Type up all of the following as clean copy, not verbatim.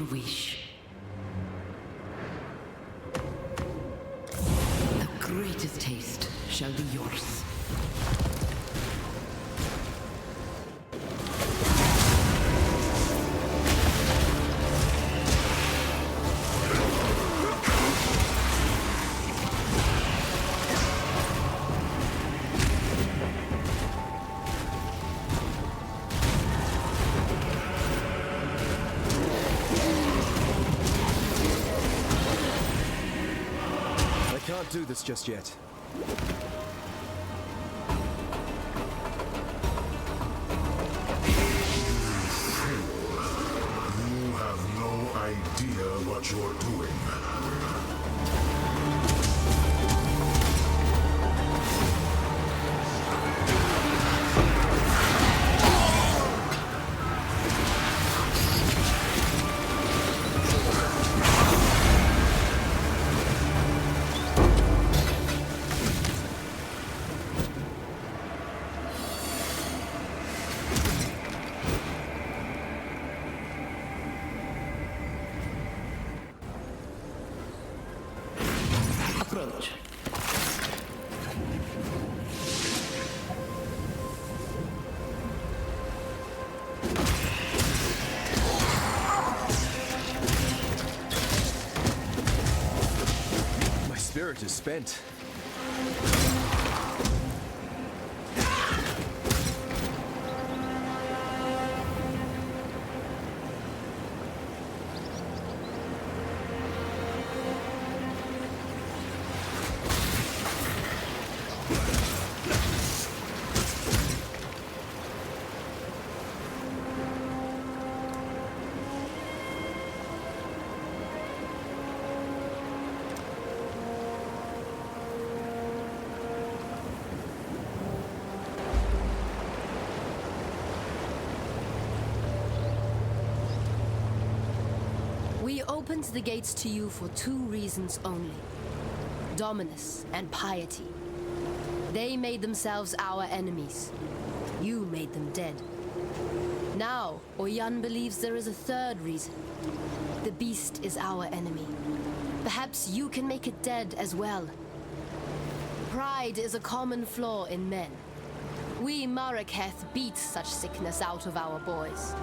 wish. The greatest taste shall be yours. Can't do this just yet. You have no idea what you're doing. Approach. My spirit is spent. We opened the gates to you for two reasons only: dominus and piety. They made themselves our enemies. You made them dead. Now, Oyan believes there is a third reason. The beast is our enemy. Perhaps you can make it dead as well. Pride is a common flaw in men. We Maraketh beat such sickness out of our boys.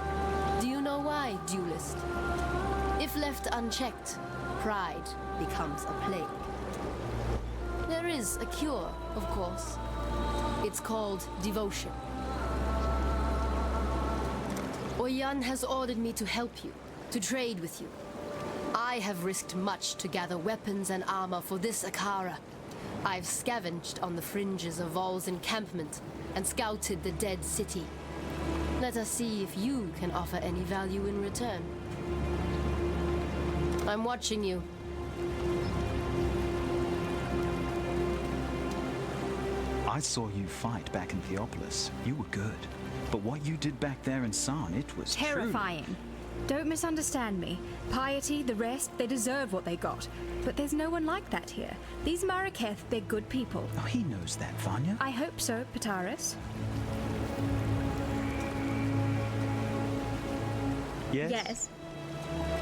Do you know why, duelist? If left unchecked, pride becomes a plague. There is a cure, of course. It's called devotion. Oyan has ordered me to help you, to trade with you. I have risked much to gather weapons and armor for this Akara. I've scavenged on the fringes of Vol's encampment and scouted the dead city. Let us see if you can offer any value in return. I'm watching you. I saw you fight back in Theopolis. You were good. But what you did back there in Sarn, it was terrifying. Don't misunderstand me. Piety, the rest, they deserve what they got. But there's no one like that here. These Maraketh, they're good people. Oh, he knows that, Vanya. I hope so, Pataris. Yes? Yes.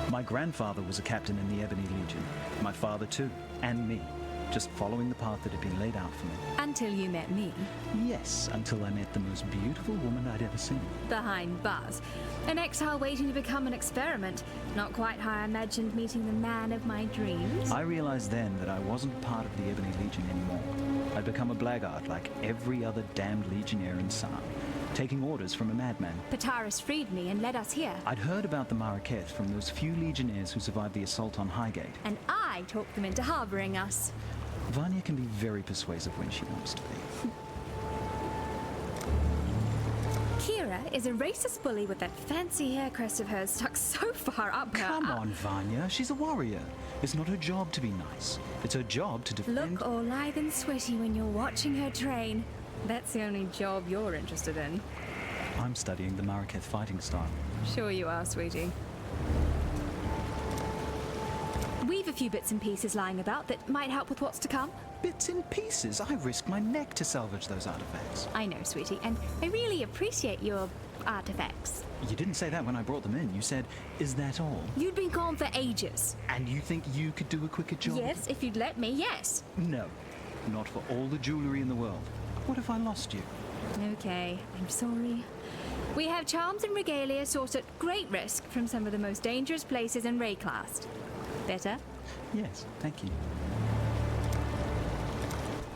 My grandfather was a captain in the Ebony Legion. My father too. And me. Just following the path that had been laid out for me. Until you met me. Yes, until I met the most beautiful woman I'd ever seen. Behind bars. An exile waiting to become an experiment. Not quite how I imagined meeting the man of my dreams. I realized then that I wasn't part of the Ebony Legion anymore. I'd become a blackguard like every other damned legionnaire in Sarn, taking orders from a madman. Pataris freed me and led us here. I'd heard about the Maraketh from those few legionnaires who survived the assault on Highgate. And I talked them into harboring us. Vanya can be very persuasive when she wants to be. Kira is a racist bully with that fancy hair crest of hers stuck so far up her. Come on, Vanya. She's a warrior. It's not her job to be nice. It's her job to defend... Look all lithe and sweaty when you're watching her train. That's the only job you're interested in. I'm studying the Maraketh fighting style. Sure you are, sweetie. We've a few bits and pieces lying about that might help with what's to come. Bits and pieces? I risked my neck to salvage those artifacts. I know, sweetie, and I really appreciate your artifacts. You didn't say that when I brought them in. You said, is that all? You'd been gone for ages. And you think you could do a quicker job? Yes, if you'd let me, yes. No, not for all the jewelry in the world. What if I lost you? Okay, I'm sorry. We have charms and regalia sourced at great risk from some of the most dangerous places in Wraeclast. Better? Yes, thank you.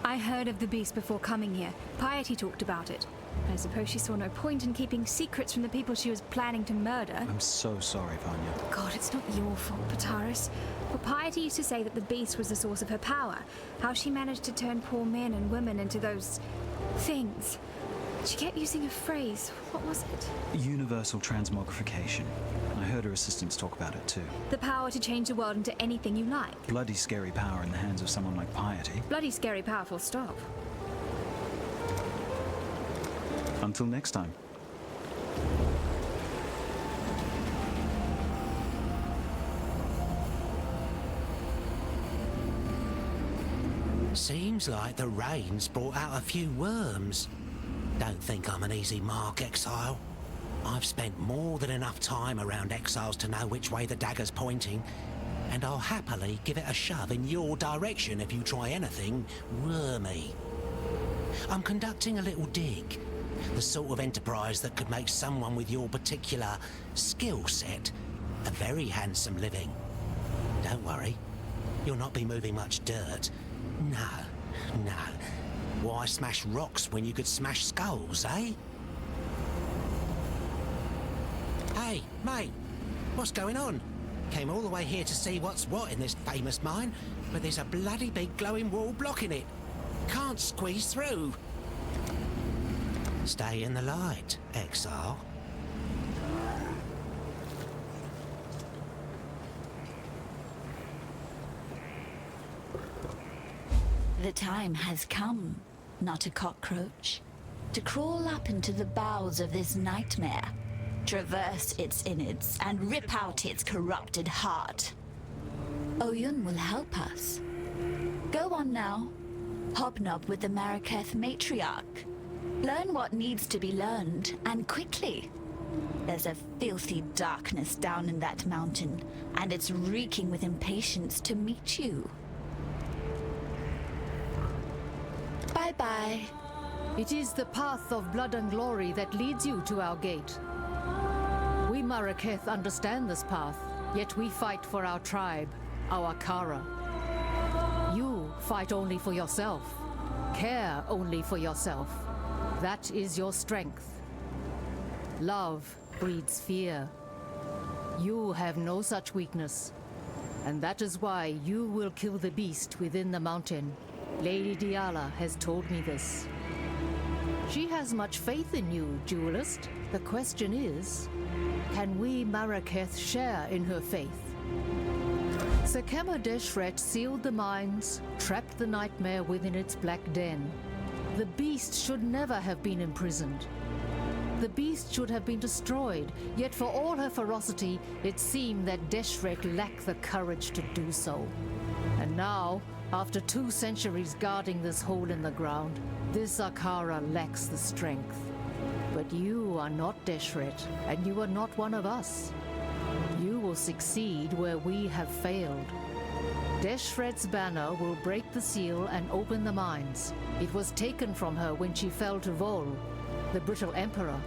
I heard of the beast before coming here. Piety talked about it. I suppose she saw no point in keeping secrets from the people she was planning to murder. I'm so sorry, Vanya. God, it's not your fault, Pataris. But Piety used to say that the beast was the source of her power. How she managed to turn poor men and women into those things. She kept using a phrase. What was it? Universal transmogrification. I heard her assistants talk about it too. The power to change the world into anything you like. Bloody scary power in the hands of someone like Piety. Bloody scary powerful stop. Until next time. Seems like the rain's brought out a few worms. Don't think I'm an easy mark, Exile. I've spent more than enough time around Exiles to know which way the dagger's pointing, and I'll happily give it a shove in your direction if you try anything wormy. I'm conducting a little dig, the sort of enterprise that could make someone with your particular skill set a very handsome living. Don't worry, you'll not be moving much dirt. No, no. Why smash rocks when you could smash skulls, eh? Hey, mate, what's going on? Came all the way here to see what's what in this famous mine, but there's a bloody big glowing wall blocking it. Can't squeeze through. Stay in the light, Exile. The time has come, not a cockroach, to crawl up into the bowels of this nightmare, traverse its innards, and rip out its corrupted heart. Oyun will help us. Go on now. Hobnob with the Maraketh matriarch. Learn what needs to be learned, and quickly. There's a filthy darkness down in that mountain, and it's reeking with impatience to meet you. Bye-bye. It is the path of blood and glory that leads you to our gate. We Maraketh understand this path, yet we fight for our tribe, our Kara. You fight only for yourself, care only for yourself. That is your strength. Love breeds fear. You have no such weakness, and that is why you will kill the beast within the mountain. Lady Diala has told me this. She has much faith in you, duelist. The question is, can we Maraketh share in her faith? Sekema Deshret sealed the mines, trapped the nightmare within its black den. The beast should never have been imprisoned. The beast should have been destroyed, yet for all her ferocity, it seemed that Deshret lacked the courage to do so. And now, after 2 centuries guarding this hole in the ground, this Akara lacks the strength. But you are not Deshret, and you are not one of us. You will succeed where we have failed. Deshret's banner will break the seal and open the mines. It was taken from her when she fell to Vol, the brittle emperor.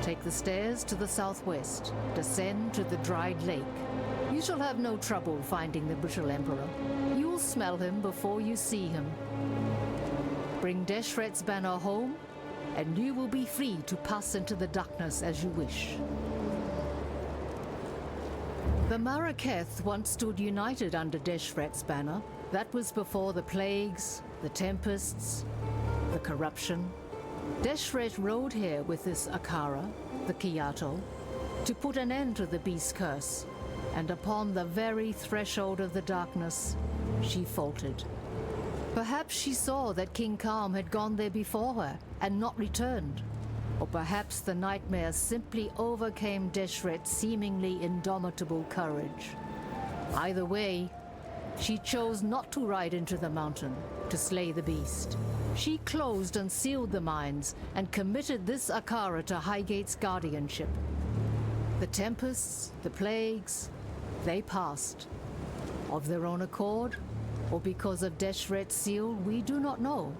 Take the stairs to the southwest, descend to the dried lake. You shall have no trouble finding the brittle emperor. You'll smell him before you see him. Bring Deshret's banner home, and you will be free to pass into the darkness as you wish. The Maraketh once stood united under Deshret's banner. That was before the plagues, the tempests, the corruption. Deshret rode here with this Akara, the Kiato, to put an end to the beast curse. And upon the very threshold of the darkness, she faltered. Perhaps she saw that King Kalm had gone there before her and not returned. Or perhaps the nightmare simply overcame Deshret's seemingly indomitable courage. Either way, she chose not to ride into the mountain to slay the beast. She closed and sealed the mines and committed this Akara to Highgate's guardianship. The tempests, the plagues, they passed. Of their own accord, or because of Deshret's seal, we do not know.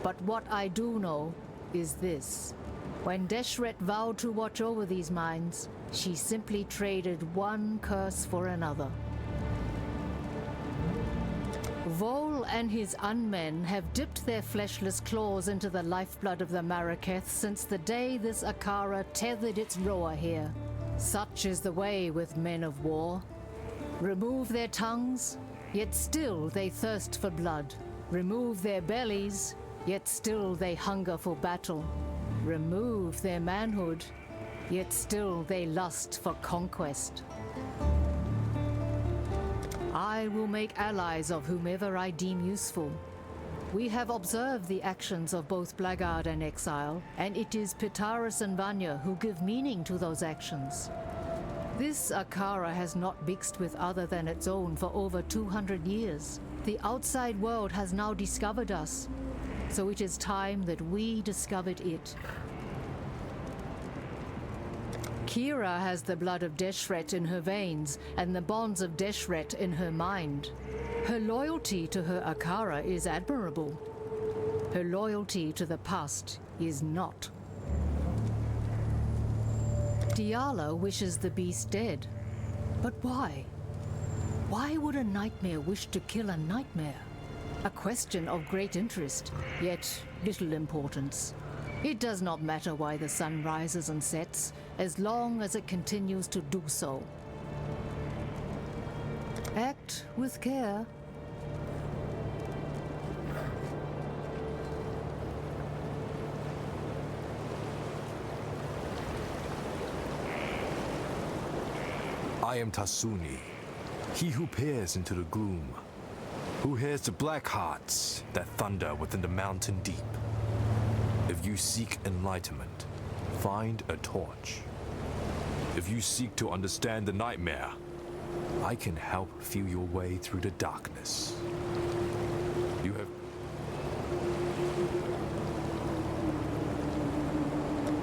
But what I do know is this. When Deshret vowed to watch over these mines, she simply traded one curse for another. Vol and his unmen have dipped their fleshless claws into the lifeblood of the Maraketh since the day this Akara tethered its roer here. Such is the way with men of war. Remove their tongues, yet still they thirst for blood. Remove their bellies, yet still they hunger for battle. Remove their manhood, yet still they lust for conquest. I will make allies of whomever I deem useful. We have observed the actions of both Blackguard and Exile, and it is Pitaris and Vanya who give meaning to those actions. This Akara has not mixed with other than its own for over 200 years. The outside world has now discovered us, so it is time that we discovered it. Kira has the blood of Deshret in her veins and the bonds of Deshret in her mind. Her loyalty to her Akara is admirable. Her loyalty to the past is not. Diala wishes the beast dead. But why? Why would a nightmare wish to kill a nightmare? A question of great interest, yet little importance. It does not matter why the sun rises and sets, as long as it continues to do so. Act with care. I am Tasuni, he who peers into the gloom, who hears the black hearts that thunder within the mountain deep. If you seek enlightenment, find a torch. If you seek to understand the nightmare, I can help feel your way through the darkness. You have...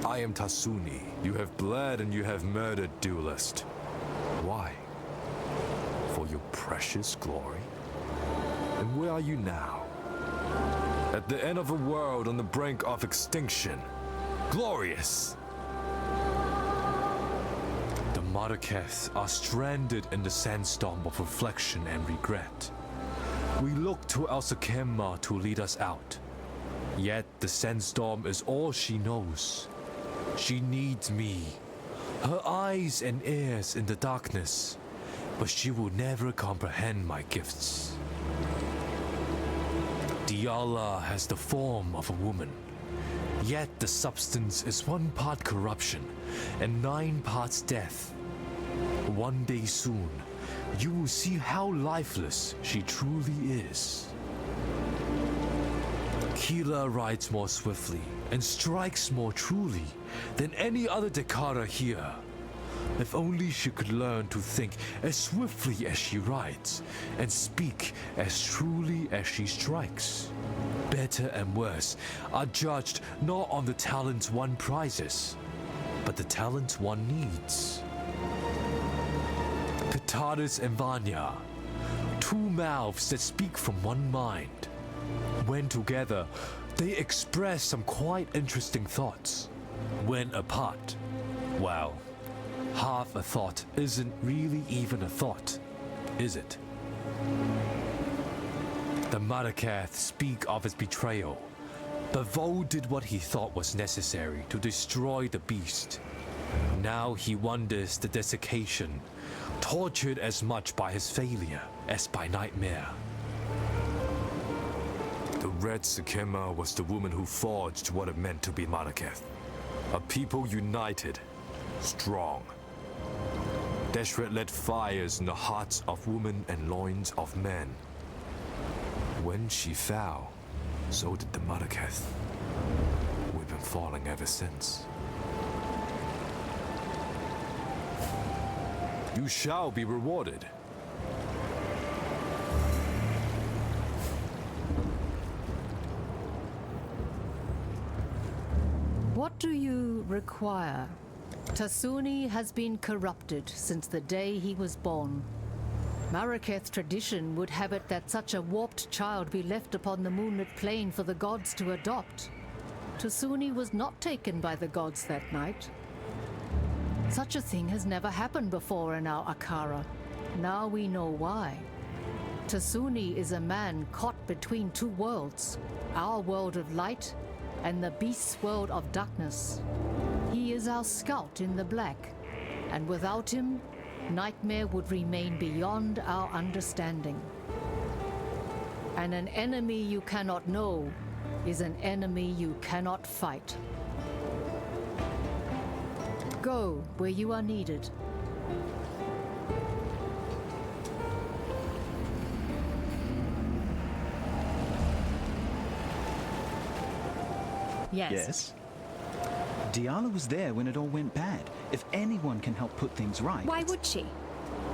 I am Tasuni. You have bled and you have murdered, duelist. Why? For your precious glory? And where are you now? At the end of a world on the brink of extinction. Glorious! The Maraketh are stranded in the sandstorm of reflection and regret. We look to El Sakema to lead us out. Yet the sandstorm is all she knows. She needs me. Her eyes and ears in the darkness, but she will never comprehend my gifts. Diala has the form of a woman, yet the substance is 1 part corruption and 9 parts death. One day soon, you will see how lifeless she truly is. Kila rides more swiftly and strikes more truly than any other Dakara here. If only she could learn to think as swiftly as she rides and speak as truly as she strikes. Better and worse are judged not on the talents one prizes, but the talents one needs. Pitaris and Vanya, 2 mouths that speak from one mind. When together, they express some quite interesting thoughts. When apart, well, half a thought isn't really even a thought, is it? The Maraketh speak of his betrayal, but Vol did what he thought was necessary to destroy the beast. Now he wonders the desiccation, tortured as much by his failure as by nightmare. The Red Sakema was the woman who forged what it meant to be Maraketh. A people united, strong. Deshret lit fires in the hearts of women and loins of men. When she fell, so did the Maraketh. We've been falling ever since. You shall be rewarded. What do you require? Tasuni has been corrupted since the day he was born. Maraketh tradition would have it that such a warped child be left upon the moonlit plain for the gods to adopt. Tasuni was not taken by the gods that night. Such a thing has never happened before in our Akara. Now we know why. Tasuni is a man caught between two worlds, our world of light and the beast's world of darkness. He is our scout in the black, and without him, Nightmare would remain beyond our understanding. And an enemy you cannot know is an enemy you cannot fight. Go where you are needed. Yes? Diala was there when it all went bad. If anyone can help put things right... Why would she?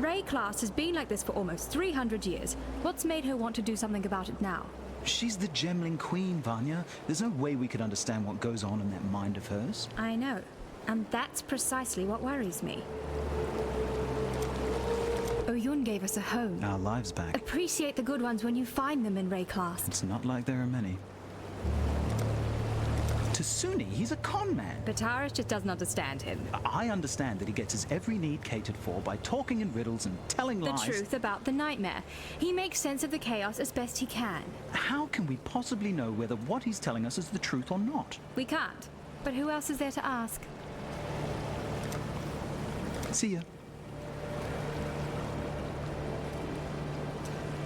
Wraeclast has been like this for almost 300 years. What's made her want to do something about it now? She's the Gemling Queen, Vanya. There's no way we could understand what goes on in that mind of hers. I know. And that's precisely what worries me. Oyun gave us a home. Our lives back. Appreciate the good ones when you find them in Wraeclast. It's not like there are many. Tasuni, he's a con man. Bataris just doesn't understand him. I understand that he gets his every need catered for by talking in riddles and telling lies. The truth about the nightmare. He makes sense of the chaos as best he can. How can we possibly know whether what he's telling us is the truth or not? We can't. But who else is there to ask? See ya.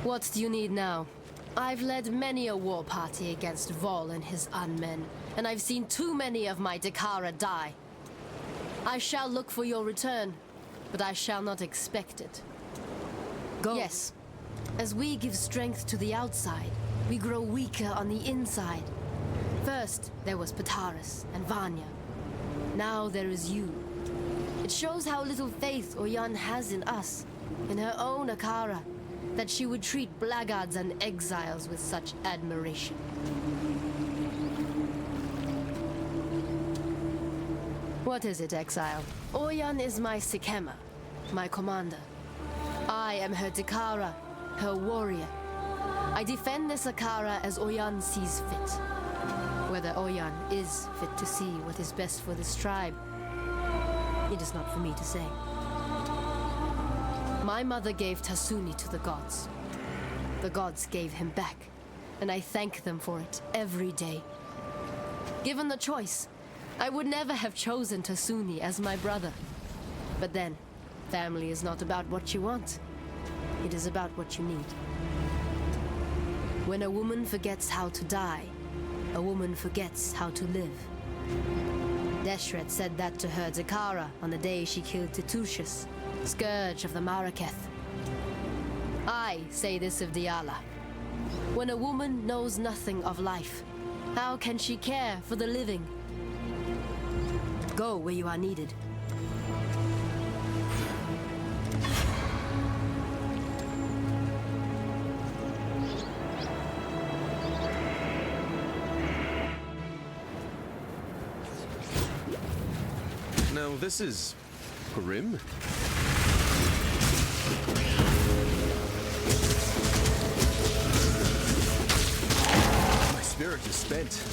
What do you need now? I've led many a war party against Vol and his unmen, and I've seen too many of my Dakara die. I shall look for your return, but I shall not expect it. Go. Yes. As we give strength to the outside, we grow weaker on the inside. First, there was Pataris and Vanya. Now there is you. It shows how little faith Oyan has in us, in her own Akara, that she would treat blackguards and exiles with such admiration. What is it, exile? Oyan is my Sikema, my commander. I am her Dakara, her warrior. I defend this Akara as Oyan sees fit. Whether Oyan is fit to see what is best for this tribe, it is not for me to say. My mother gave Tasuni to the gods. The gods gave him back, and I thank them for it every day. Given the choice, I would never have chosen Tasuni as my brother. But then, family is not about what you want. It is about what you need. When a woman forgets how to die, a woman forgets how to live. Deshret said that to her Dakara on the day she killed Titushus, scourge of the Maraketh. I say this of Diala. When a woman knows nothing of life, how can she care for the living? Go where you are needed. Now this is grim. My spirit is spent.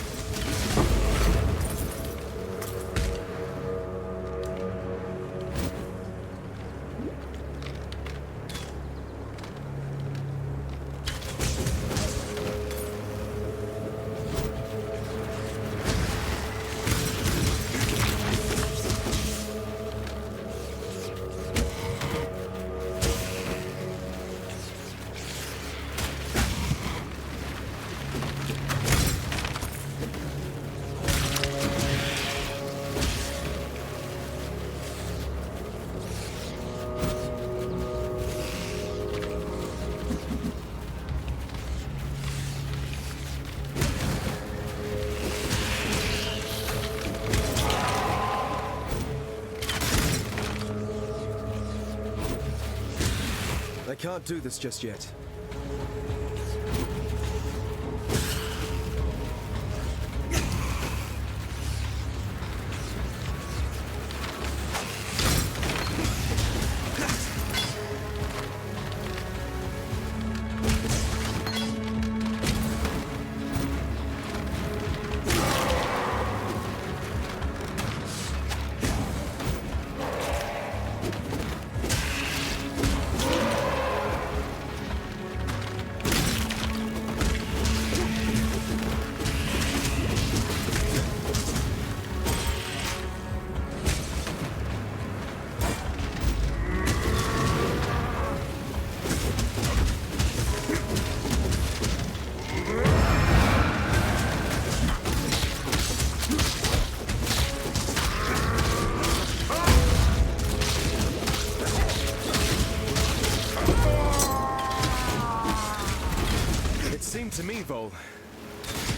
I can't do this just yet.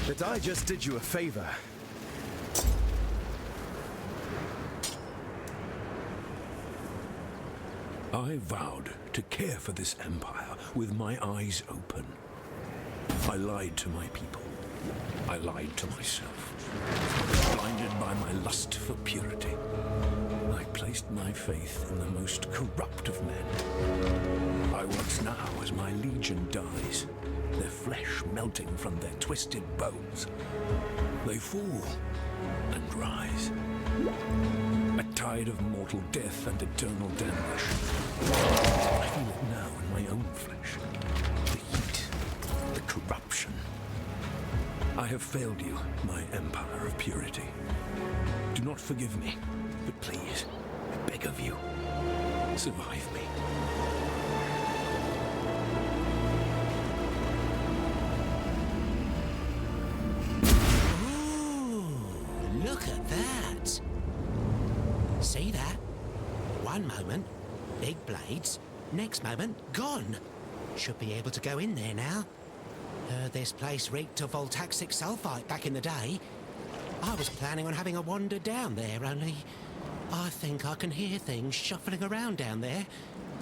That I just did you a favor. I vowed to care for this empire with my eyes open. I lied to my people. I lied to myself. Blinded by my lust for purity, I placed my faith in the most corrupt of men. I watch now as my legion dies, their flesh melting from their twisted bones. They fall and rise. A tide of mortal death and eternal damnation. I feel it now in my own flesh. The heat, the corruption. I have failed you, my empire of purity. Do not forgive me, but please, I beg of you, survive me. Ooh, look at that. See that? One moment, big blades. Next moment, gone. Should be able to go in there now. Heard this place reeked of voltaxic sulfite back in the day. I was planning on having a wander down there, only I think I can hear things shuffling around down there.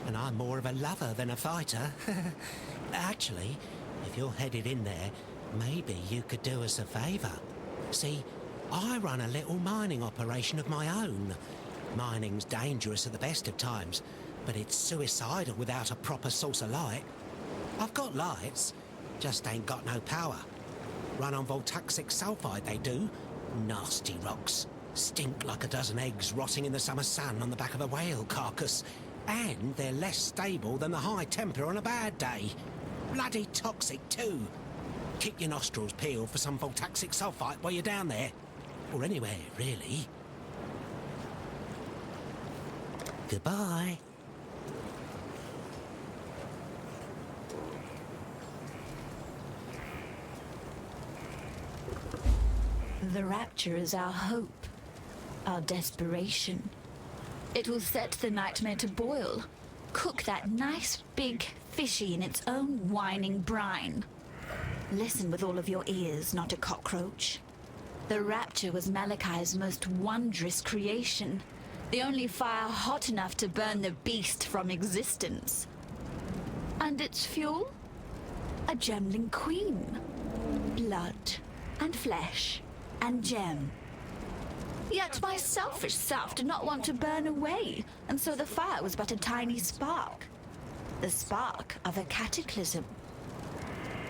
And I'm more of a lover than a fighter. Actually, if you're headed in there, maybe you could do us a favour. See, I run a little mining operation of my own. Mining's dangerous at the best of times, but it's suicidal without a proper source of light. I've got lights, just ain't got no power. Run on voltaxic sulfide, they do. Nasty rocks. Stink like a dozen eggs rotting in the summer sun on the back of a whale carcass. And they're less stable than the high temper on a bad day. Bloody toxic, too. Keep your nostrils peeled for some voltaxic sulfite while you're down there. Or anywhere, really. Goodbye. The rapture is our hope, our desperation. It will set the nightmare to boil, cook that nice big fishy in its own whining brine. Listen with all of your ears, not a cockroach. The rapture was Malachai's most wondrous creation, the only fire hot enough to burn the beast from existence. And its fuel? A gemling queen. Blood and flesh and gem. Yet my selfish self did not want to burn away, and so the fire was but a tiny spark. The spark of a cataclysm.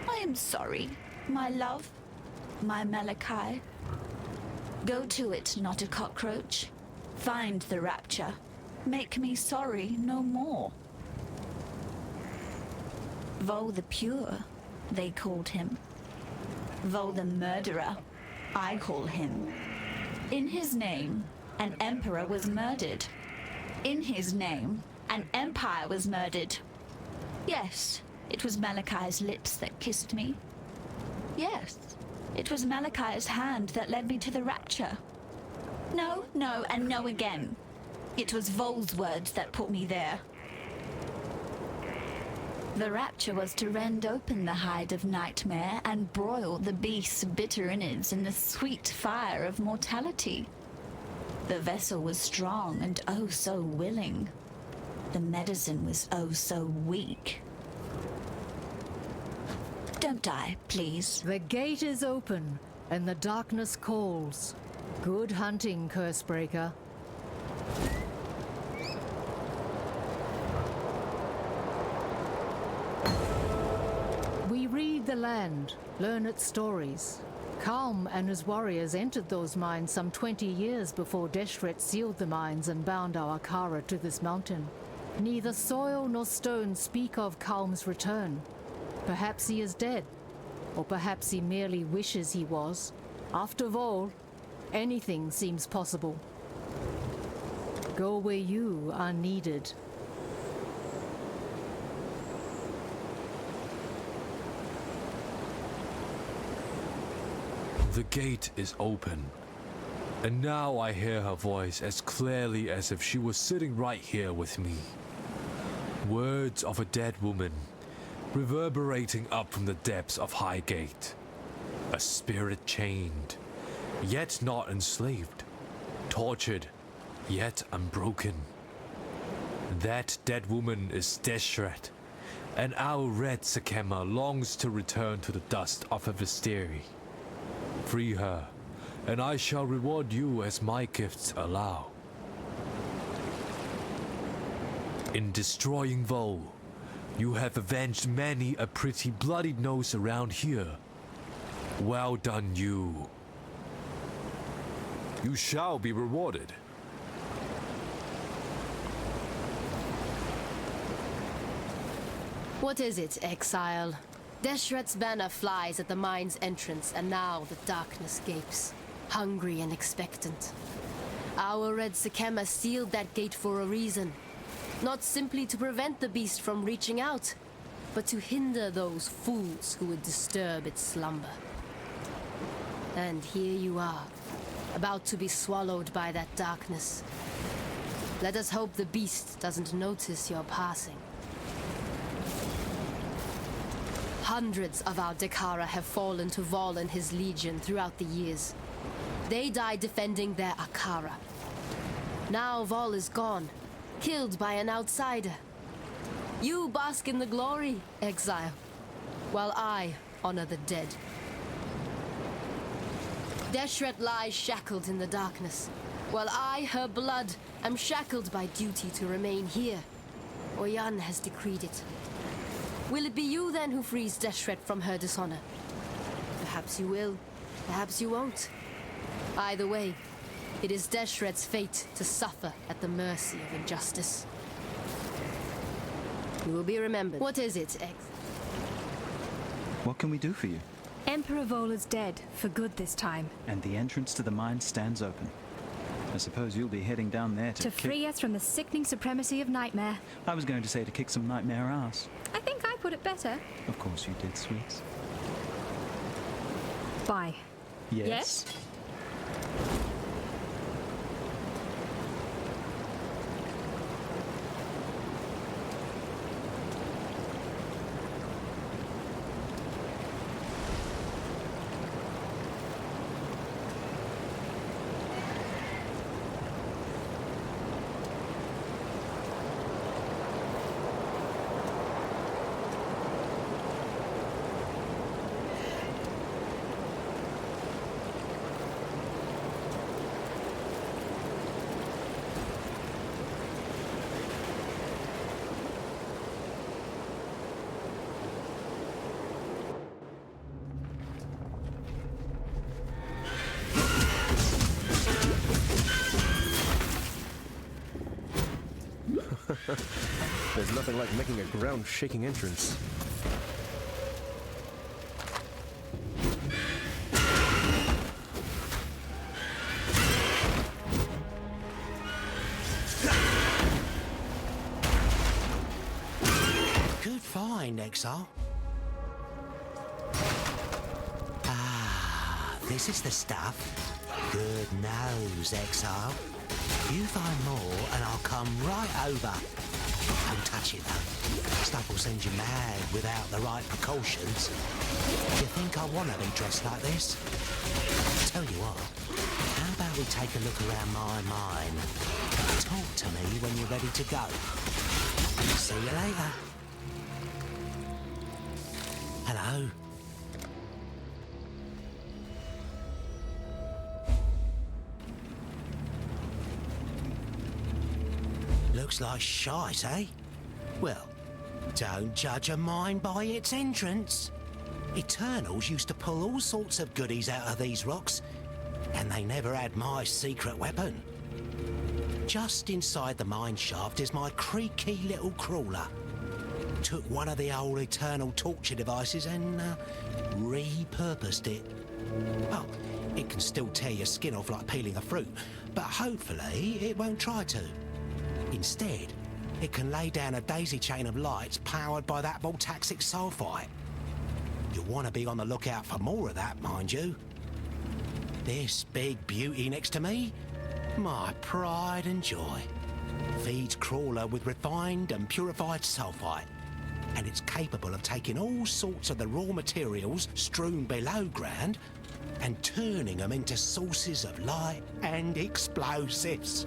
I am sorry, my love, my Malachi. Go to it, not a cockroach. Find the rapture. Make me sorry no more. Vol the Pure, they called him. Vol the Murderer, I call him. In his name, an emperor was murdered. In his name, an empire was murdered. Yes, it was Malachai's lips that kissed me. Yes, it was Malachai's hand that led me to the rapture. No, no, and no again. It was Vol's words that put me there. The rapture was to rend open the hide of nightmare and broil the beast's bitter innards in the sweet fire of mortality. The vessel was strong and oh so willing. The medicine was oh so weak. Don't die, please. The gate is open, and the darkness calls. Good hunting, Cursebreaker. We read the land, learn its stories. Kalm and his warriors entered those mines some 20 years before Deshret sealed the mines and bound our Kara to this mountain. Neither soil nor stone speak of Kalm's return. Perhaps he is dead, or perhaps he merely wishes he was. After all, anything seems possible. Go where you are needed. The gate is open, and now I hear her voice as clearly as if she was sitting right here with me. Words of a dead woman, reverberating up from the depths of Highgate. A spirit chained, yet not enslaved. Tortured, yet unbroken. That dead woman is Deshret, and our red Sakema longs to return to the dust of her Visteri. Free her, and I shall reward you as my gifts allow. In destroying Vol, you have avenged many a pretty bloodied nose around here. Well done, you. You shall be rewarded. What is it, Exile? Deshret's banner flies at the mine's entrance, and now the darkness gapes, hungry and expectant. Our red Sakema sealed that gate for a reason. Not simply to prevent the beast from reaching out, but to hinder those fools who would disturb its slumber. And here you are, about to be swallowed by that darkness. Let us hope the beast doesn't notice your passing. Hundreds of our Dakara have fallen to Vol and his legion throughout the years. They died defending their Akara. Now Vol is gone, killed by an outsider. You bask in the glory, Exile, while I honor the dead. Deshret lies shackled in the darkness, while I, her blood, am shackled by duty to remain here. Oyan has decreed it. Will it be you then who frees Deshret from her dishonor? Perhaps you will, perhaps you won't. Either way, it is Deshret's fate to suffer at the mercy of injustice. You will be remembered. What is it, X? What can we do for you? Emperor Vol is dead, for good this time. And the entrance to the mine stands open. I suppose you'll be heading down there to free us from the sickening supremacy of Nightmare. I was going to say to kick some Nightmare ass. I think I put it better. Of course you did, sweets. Bye. Yes? There's nothing like making a ground-shaking entrance. Good find, Exile. Ah, this is the stuff. Good nose, Exile. You find more and I'll come right over. Don't touch it though. Stuff will send you mad without the right precautions. You think I want to be dressed like this? Tell you what, how about we take a look around my mine? Talk to me when you're ready to go. See you later. Hello. Looks like shite, eh? Well, don't judge a mine by its entrance. Eternals used to pull all sorts of goodies out of these rocks, and they never had my secret weapon. Just inside the mine shaft is my creaky little crawler. Took one of the old Eternal torture devices and repurposed it. Well, it can still tear your skin off like peeling a fruit, but hopefully it won't try to. Instead, it can lay down a daisy chain of lights powered by that voltaxic sulfite. You'll want to be on the lookout for more of that, mind you. This big beauty next to me, my pride and joy, feeds Crawler with refined and purified sulfite. and it's capable of taking all sorts of the raw materials strewn below ground and turning them into sources of light and explosives.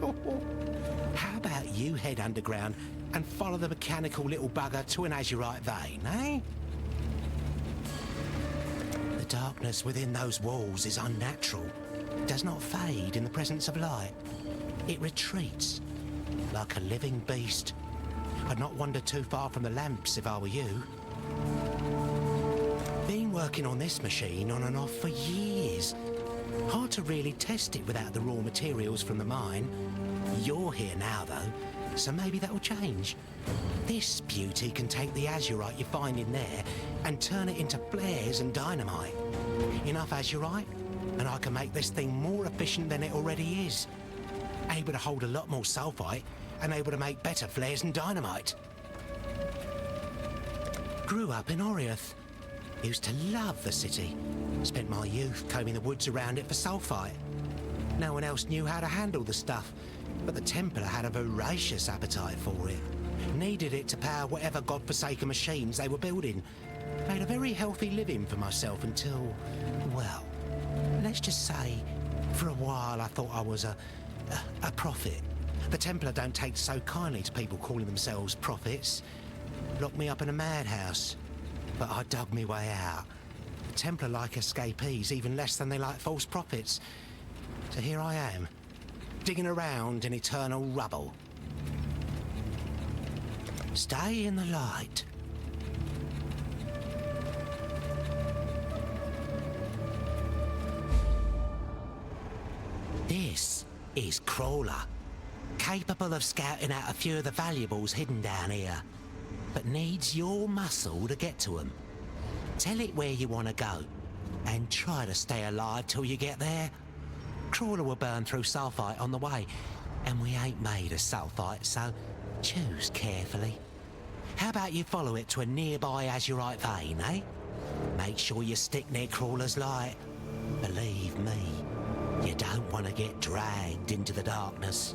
How about you head underground and follow the mechanical little bugger to an azurite vein, eh? The darkness within those walls is unnatural. It does not fade in the presence of light. It retreats like a living beast. I'd not wander too far from the lamps if I were you. Been working on this machine on and off for years. Hard to really test it without the raw materials from the mine. You're here now, though, so maybe that'll change. This beauty can take the azurite you find in there and turn it into flares and dynamite. Enough azurite, and I can make this thing more efficient than it already is. Able to hold a lot more sulfite and able to make better flares and dynamite. Grew up in Oriath. Used to love the city. Spent my youth combing the woods around it for sulfite. No one else knew how to handle the stuff, but the Templar had a voracious appetite for it. Needed it to power whatever godforsaken machines they were building. Made a very healthy living for myself until, well, let's just say, for a while I thought I was a prophet. The Templar don't take so kindly to people calling themselves prophets. Locked me up in a madhouse, but I dug me way out. The Templar like escapees even less than they like false prophets. So here I am, digging around in eternal rubble. Stay in the light. This is Crawler, capable of scouting out a few of the valuables hidden down here, but needs your muscle to get to them. Tell it where you want to go, and try to stay alive till you get there. Crawler will burn through sulfite on the way, and we ain't made of sulfite, so choose carefully. How about you follow it to a nearby azurite vein, eh? Make sure you stick near Crawler's light. Believe me, you don't want to get dragged into the darkness.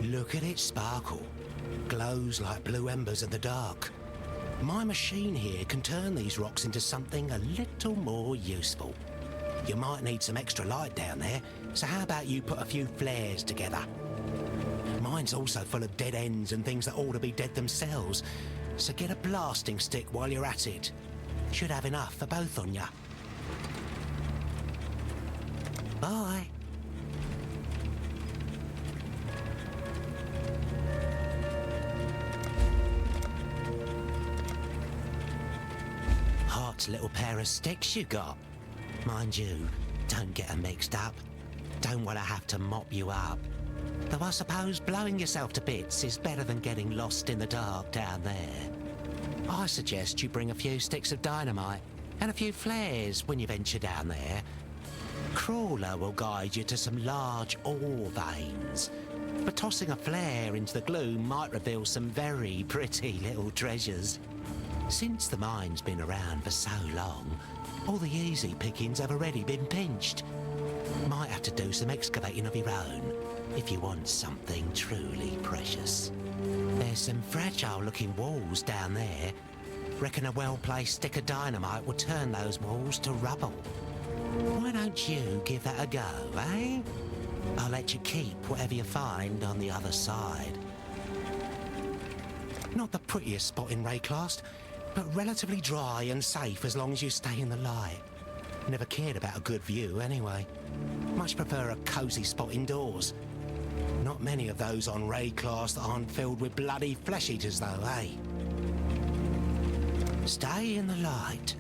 Look at it sparkle. Glows like blue embers in the dark. My machine here can turn these rocks into something a little more useful. You might need some extra light down there, so how about you put a few flares together? Mine's also full of dead ends and things that ought to be dead themselves, so get a blasting stick while you're at it. Should have enough for both on ya. Bye. Little pair of sticks you got. Mind you, don't get them mixed up. don't want to have to mop you up. Though I suppose blowing yourself to bits is better than getting lost in the dark down there. I suggest you bring a few sticks of dynamite and a few flares when you venture down there. Crawler will guide you to some large ore veins, but tossing a flare into the gloom might reveal some very pretty little treasures. Since the mine's been around for so long, all the easy pickings have already been pinched. Might have to do some excavating of your own if you want something truly precious. There's some fragile-looking walls down there. Reckon a well-placed stick of dynamite will turn those walls to rubble. Why don't you give that a go, eh? I'll let you keep whatever you find on the other side. Not the prettiest spot in Wraeclast, but relatively dry and safe as long as you stay in the light. Never cared about a good view anyway. Much prefer a cosy spot indoors. Not many of those on Wraeclast aren't filled with bloody flesh eaters though, eh? Stay in the light.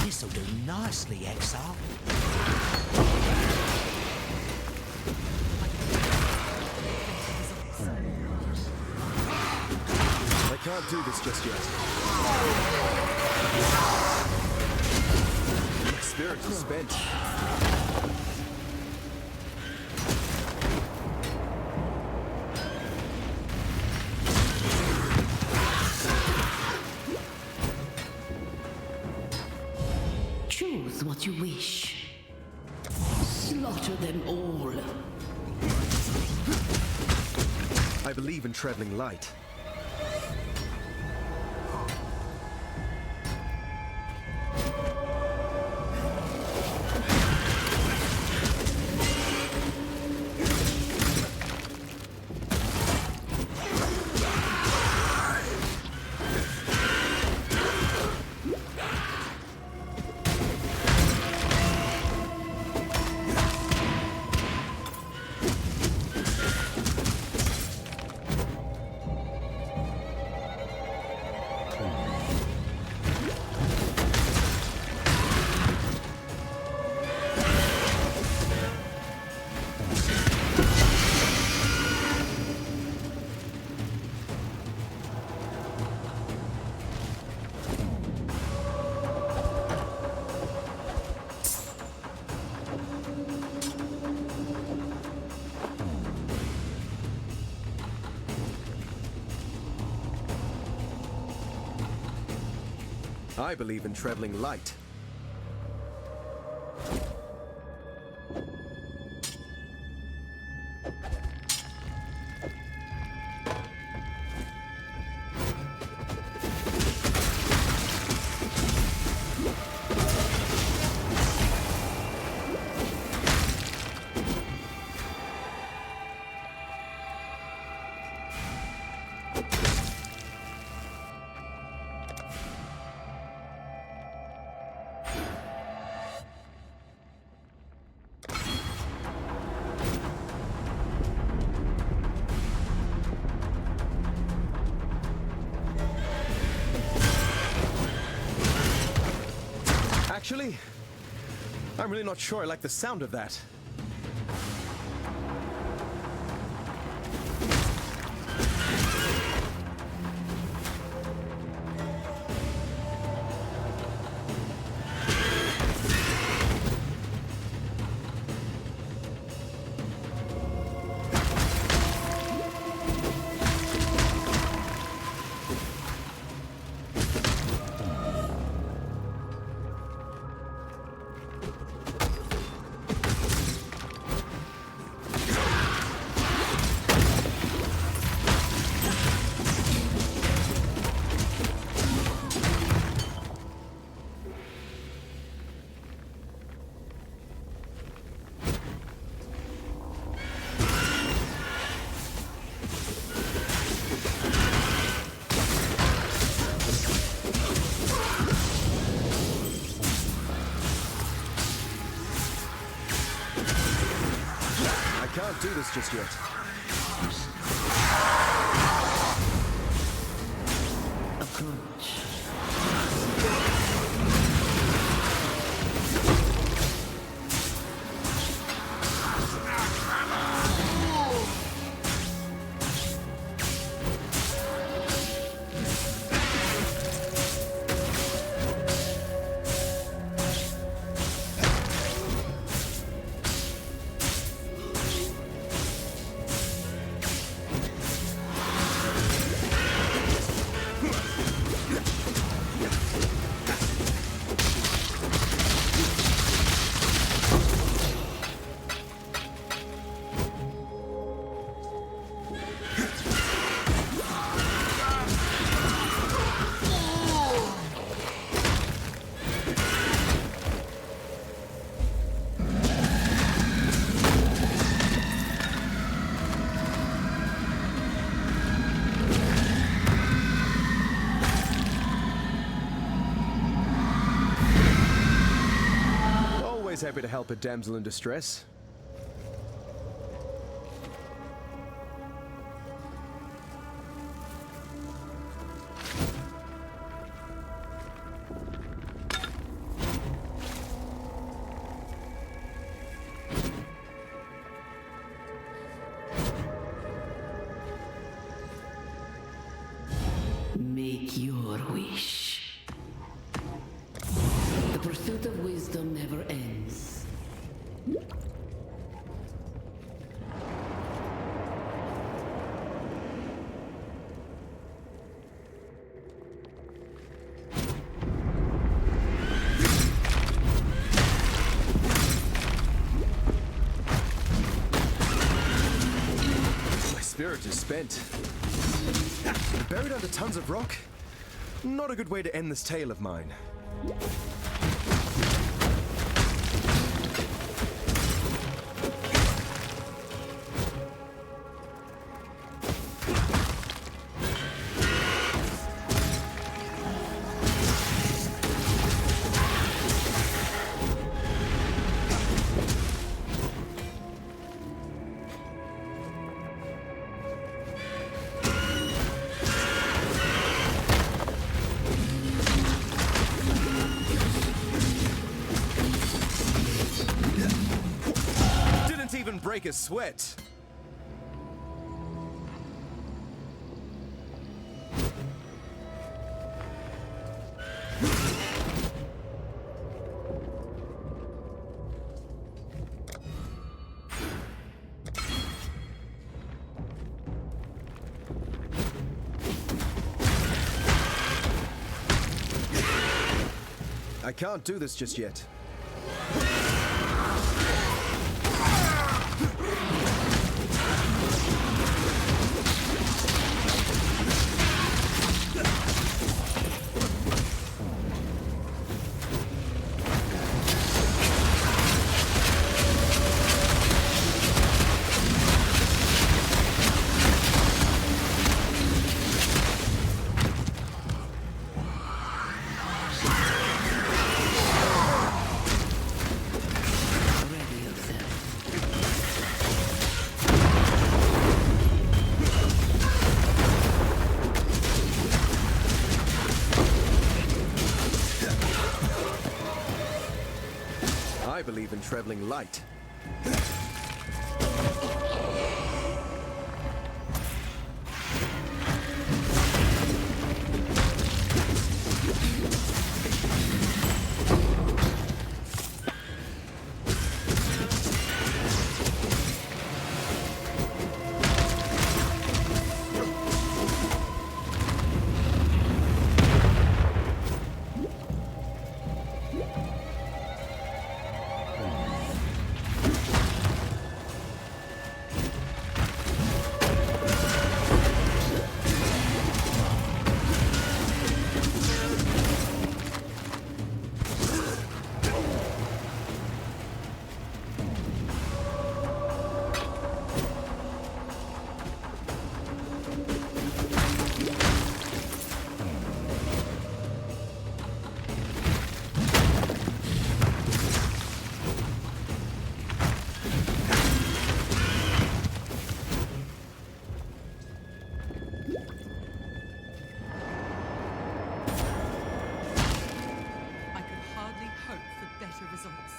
This'll do nicely, Exile. I can't do this just yet. My spirit is spent. Choose what you wish. Slaughter them all. I believe in traveling light. I believe in traveling light. Actually, I'm really not sure I like the sound of that. can't do this just yet. Approach. Happy to help a damsel in distress. Make your wish. The pursuit of wisdom never ends. My spirit is spent. Buried under tons of rock? Not a good way to end this tale of mine. Break a sweat. I can't do this just yet. I believe in traveling light.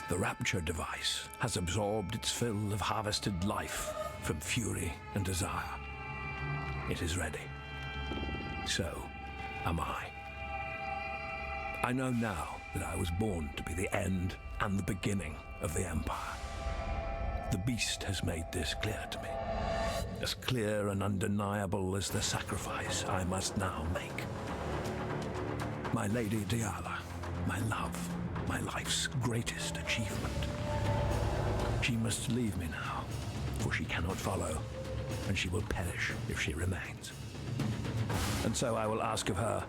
The Rapture device has absorbed its fill of harvested life from fury and desire. It is ready. So am I. I know now that I was born to be the end and the beginning of the Empire. The Beast has made this clear to me. As clear and undeniable as the sacrifice I must now make. My Lady Diala, my love, my life's greatest achievement. She must leave me now, for she cannot follow, and she will perish if she remains. And so I will ask of her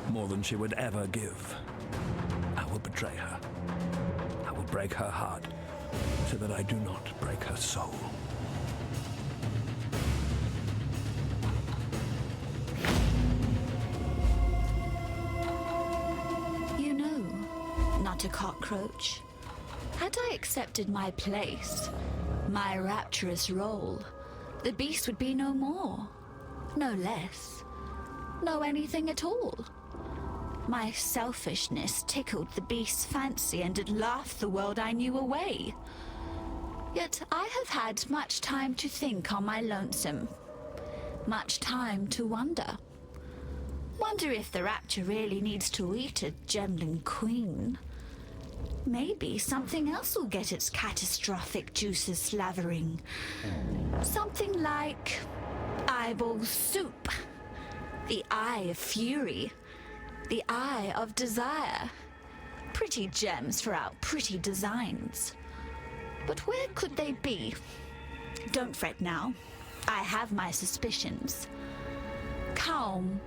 more than she would ever give. I will betray her. I will break her heart, so that I do not break her soul. You know, not a cockroach. Had I accepted my place, my rapturous role, the beast would be no more, no less, no anything at all. My selfishness tickled the beast's fancy and it laughed the world I knew away. Yet I have had much time to think on my lonesome, much time to wonder. Wonder if the Rapture really needs to eat a gemling queen. Maybe something else will get its catastrophic juices slavering. Something like eyeball soup, the eye of fury, the eye of desire. Pretty gems for our pretty designs. But where could they be? Don't fret now. I have my suspicions. Calm,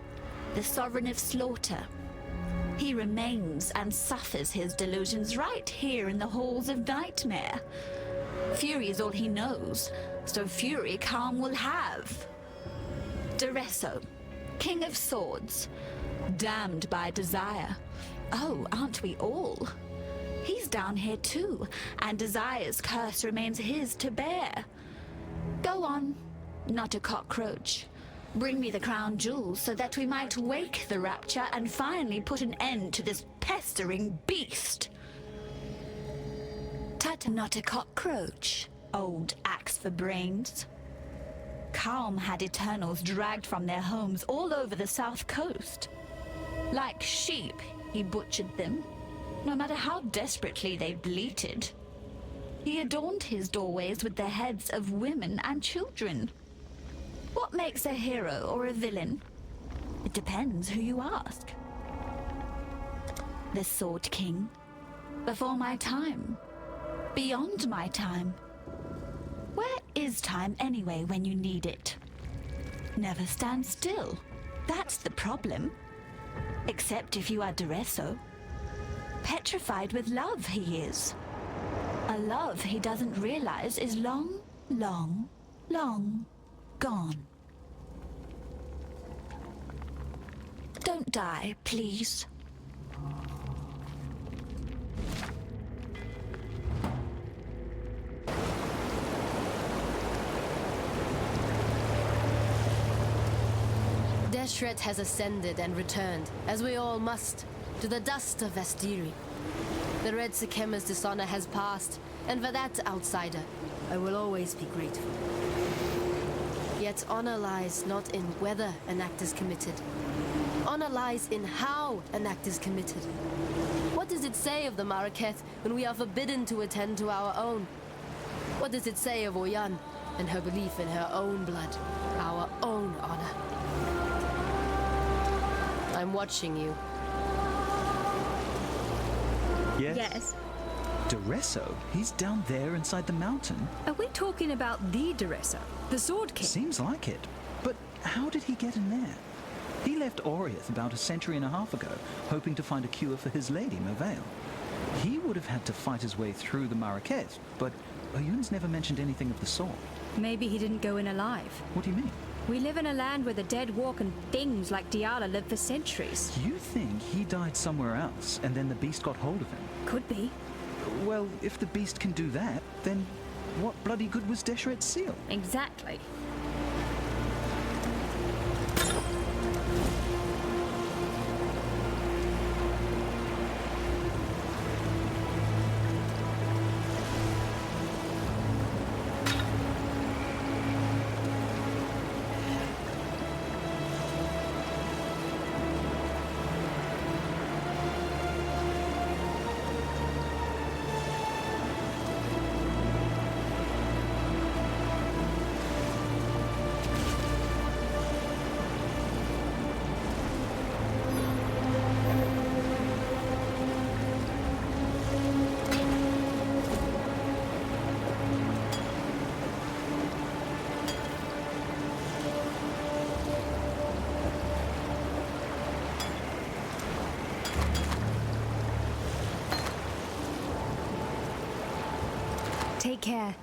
the sovereign of slaughter. He remains and suffers his delusions right here in the halls of Nightmare. Fury is all he knows, so fury Calm will have. Duresso, King of Swords, damned by desire. Oh, aren't we all? He's down here too, and Desire's curse remains his to bear. Go on, not a cockroach. Bring me the crown jewels so that we might wake the Rapture and finally put an end to this pestering beast. Tut, not a cockroach, old axe for brains. Calm had Eternals dragged from their homes all over the south coast. Like sheep, he butchered them, no matter how desperately they bleated. He adorned his doorways with the heads of women and children. What makes a hero or a villain? It depends who you ask. The Sword King. Before my time. Beyond my time. Where is time anyway when you need it? Never stand still. That's the problem. Except if you are Duresso. Petrified with love he is. A love he doesn't realize is long, long, long gone. Don't die, please. Deshret has ascended and returned, as we all must, to the dust of Vestiri. The Red Sikema's dishonor has passed, and for that, outsider, I will always be grateful. Yet honor lies not in whether an act is committed. Honor lies in how an act is committed. What does it say of the Maraketh when we are forbidden to attend to our own? What does it say of Oyan and her belief in her own blood, our own honor? I'm watching you. Yes? Yes. Duresso? He's down there inside the mountain. Are we talking about the Duresso, the Sword King? Seems like it. But how did he get in there? He left Oriath about a century and a half ago, hoping to find a cure for his lady, Merveil. He would have had to fight his way through the Maraketh, but Oyun's never mentioned anything of the sort. Maybe he didn't go in alive. What do you mean? We live in a land where the dead walk and things like Diala live for centuries. You think he died somewhere else, and then the beast got hold of him? Could be. Well, if the beast can do that, then what bloody good was Deshret's seal? Exactly. Take care.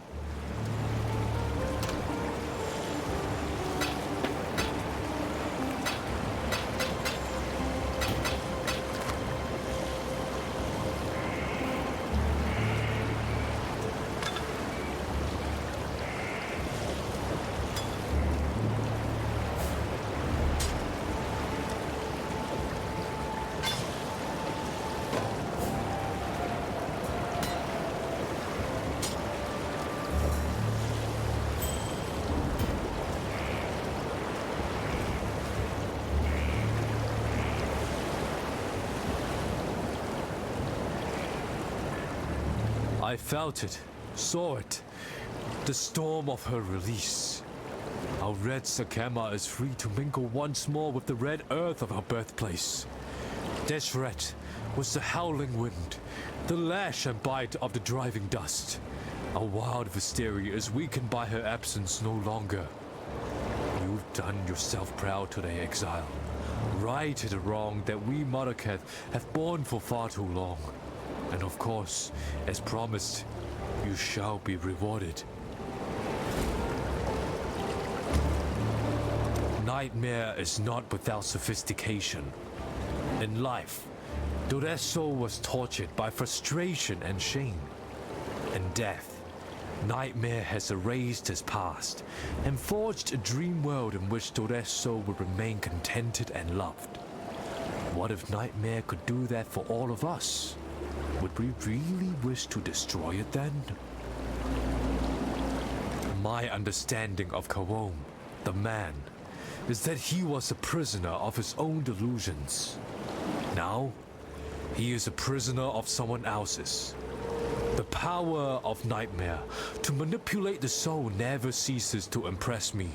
I felt it, saw it, the storm of her release. Our red Sakema is free to mingle once more with the red earth of her birthplace. Deshret was the howling wind, the lash and bite of the driving dust. Our wild Visteria is weakened by her absence no longer. You've done yourself proud today, Exile. Righted a wrong that we Maraketh have borne for far too long. And of course, as promised, you shall be rewarded. Nightmare is not without sophistication. In life, Doreso was tortured by frustration and shame. In death, Nightmare has erased his past and forged a dream world in which Doreso will remain contented and loved. What if Nightmare could do that for all of us? Would we really wish to destroy it then? My understanding of Kawom, the man, is that he was a prisoner of his own delusions. Now, he is a prisoner of someone else's. The power of Nightmare to manipulate the soul never ceases to impress me.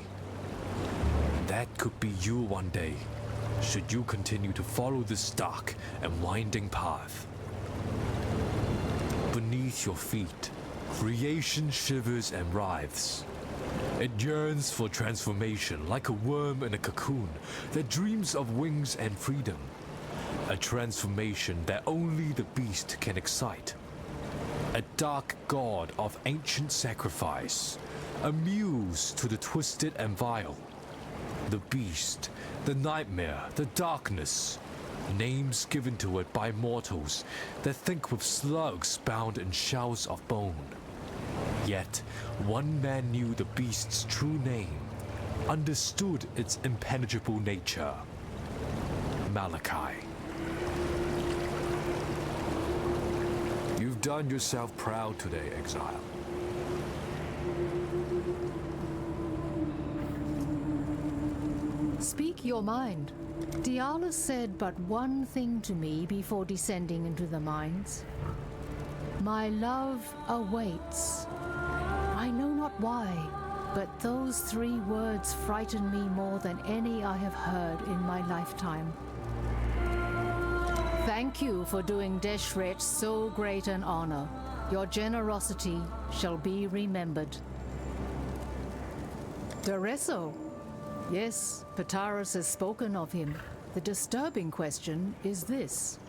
That could be you one day, should you continue to follow this dark and winding path. Beneath your feet, creation shivers and writhes. It yearns for transformation like a worm in a cocoon that dreams of wings and freedom. A transformation that only the beast can excite. A dark god of ancient sacrifice, a muse to the twisted and vile. The beast, the nightmare, the darkness. Names given to it by mortals that think with slugs bound in shells of bone. Yet, one man knew the beast's true name, understood its impenetrable nature. Malachi. You've done yourself proud today, Exile. Speak your mind. Diala said but one thing to me before descending into the mines. My love awaits. I know not why, but those 3 words frighten me more than any I have heard in my lifetime. Thank you for doing Deshret so great an honor. Your generosity shall be remembered. Doreso. Yes, Pataris has spoken of him. The disturbing question is this.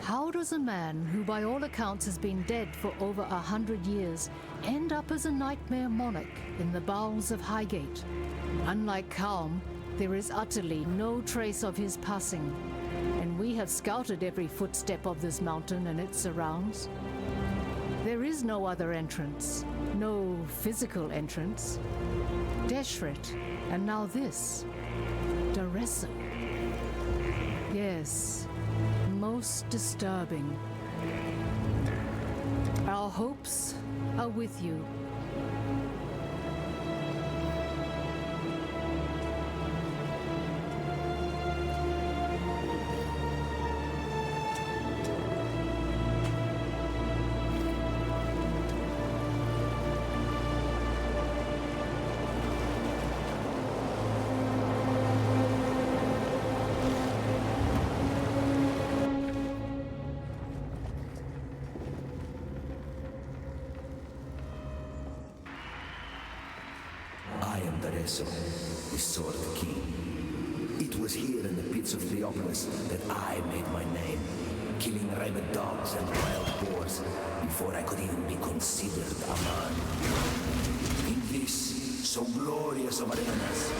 How does a man who by all accounts has been dead for over 100 years end up as a nightmare monarch in the bowels of Highgate? Unlike Calm, there is utterly no trace of his passing, and we have scouted every footstep of this mountain and its surrounds. There is no other entrance, no physical entrance. Deshret, and now this. Doreso. Yes, most disturbing. Our hopes are with you. I am Doreso, the Sword King. It was here in the pits of Leopolis that I made my name, killing rabid dogs and wild boars before I could even be considered a man. In this, so glorious of arenas,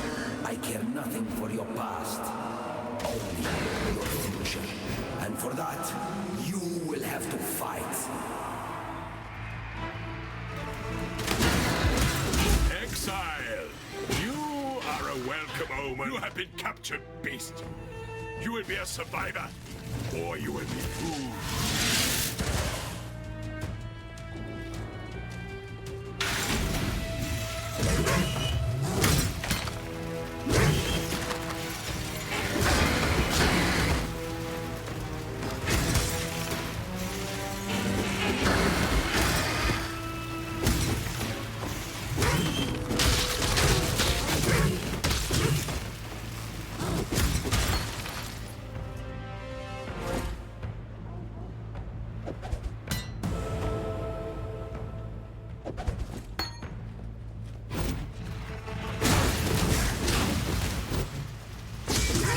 I care nothing for your past, only your future. And for that, you will have to fight. Exile! You are a welcome omen. You have been captured, beast. You will be a survivor, or you will be food.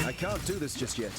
I can't do this just yet.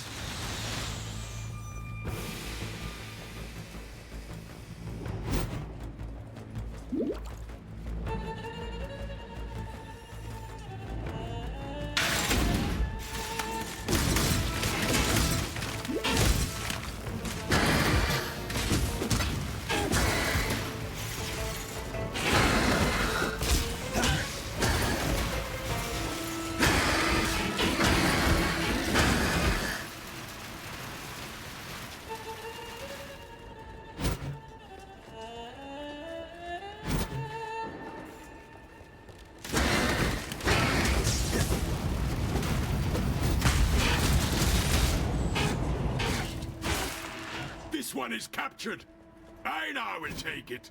This one is captured. I now will take it.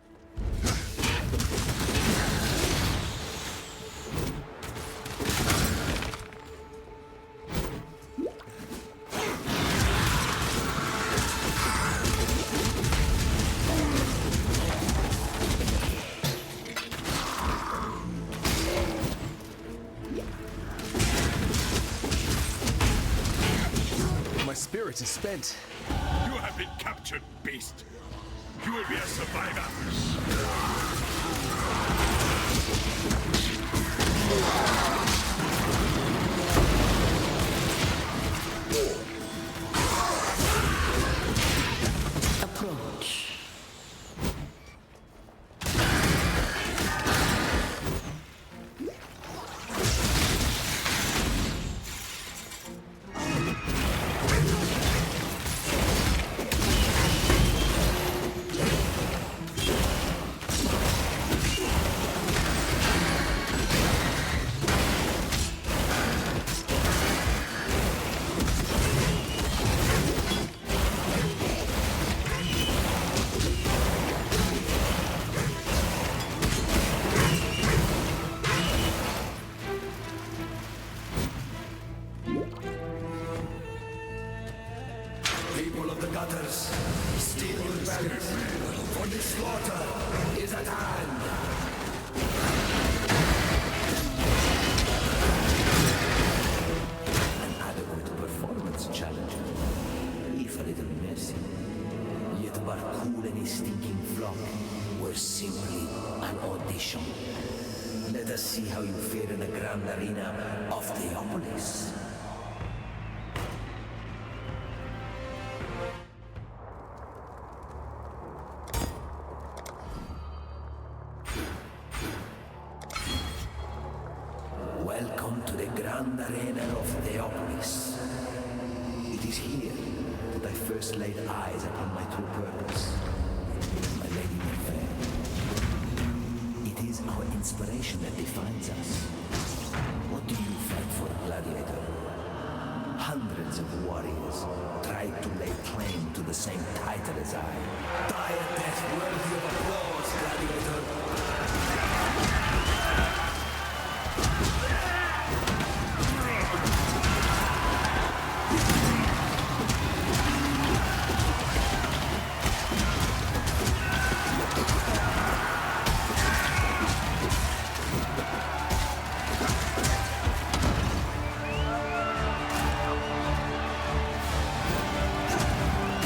My spirit is spent. You have been captured, beast. You will be a survivor. Approach. People of the gutters, steel your banners, for the slaughter is at hand. An adequate performance challenge, if a little messy, yet but cool any stinking flock, were simply an audition. Let us see how you fare in the grand arena of Theopolis. Welcome to the grand arena of Theopolis. It is here that I first laid eyes upon my true purpose, my lady Mirage. It is our inspiration that defines us. What do you fight for, gladiator? Hundreds of warriors tried to lay claim to the same title as I. Die a death worthy of applause, gladiator.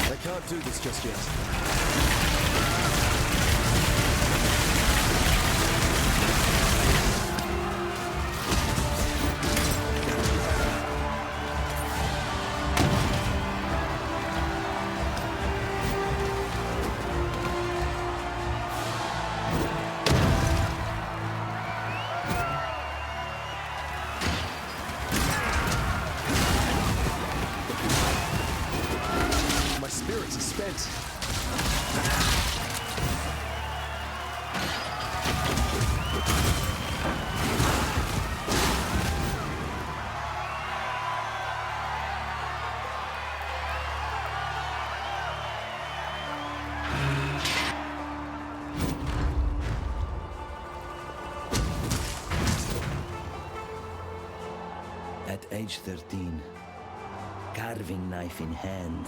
I can't do this just yet. My spirits are spent. At age 13, carving knife in hand,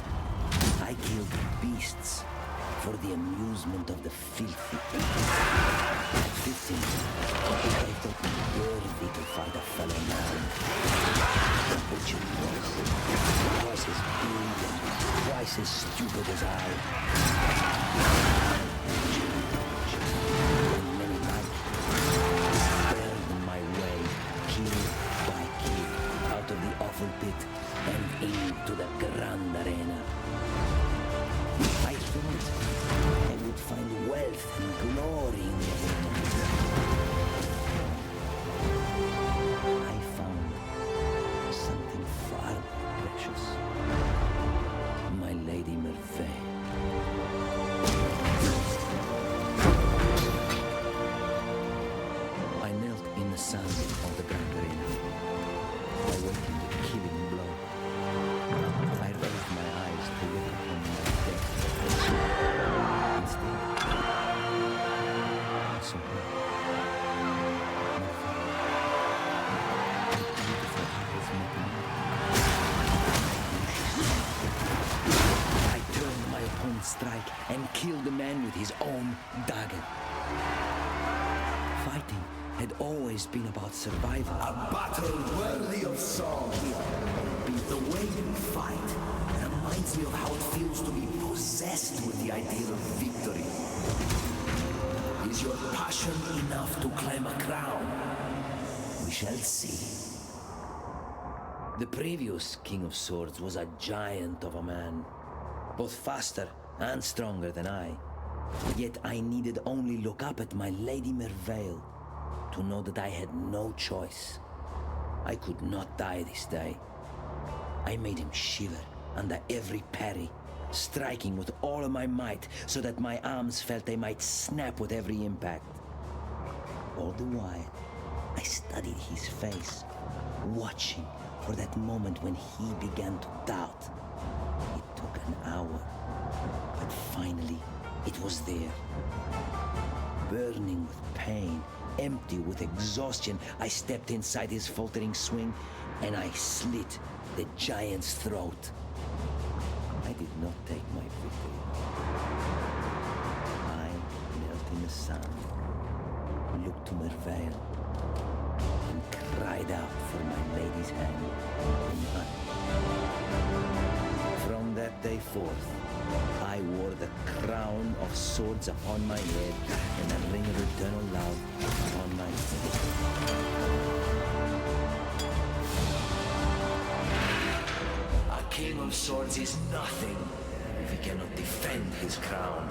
I killed beasts for the amusement of the filthy. At 15, I thought me worthy to fight a fellow man. The butcher was twice as big and twice as stupid as I. And many nights, spared my way, kill by kill, out of the awful pit and into the Grand Arena. I thought I would find wealth and glory in the arena. I found something far more precious. My Lady Merveille. I knelt in the sand of the Grand Arena, awaiting the killing blow. I raised my eyes to look upon my death. Instead, I saw her. My beautiful eyes met mine. I turned my opponent's strike and killed the man with his own dagger. Fighting had always been about survival. A battle worthy of song. The way you fight reminds me of how it feels to be possessed with the idea of victory. Is your passion enough to claim a crown? We shall see. The previous King of Swords was a giant of a man, both faster and stronger than I. Yet I needed only look up at my Lady Merveille to know that I had no choice. I could not die this day. I made him shiver under every parry, striking with all of my might so that my arms felt they might snap with every impact. All the while, I studied his face, watching for that moment when he began to doubt. It took an hour, but finally it was there. Burning with pain, empty with exhaustion, I stepped inside his faltering swing and I slit the giant's throat. I did not take my victory. I knelt in the sand, looked to Merveille, and cried out for my lady's hand in mine. From that day forth, I wore the crown of swords upon my head and a ring of eternal love upon my finger. A king of swords is nothing if he cannot defend his crown.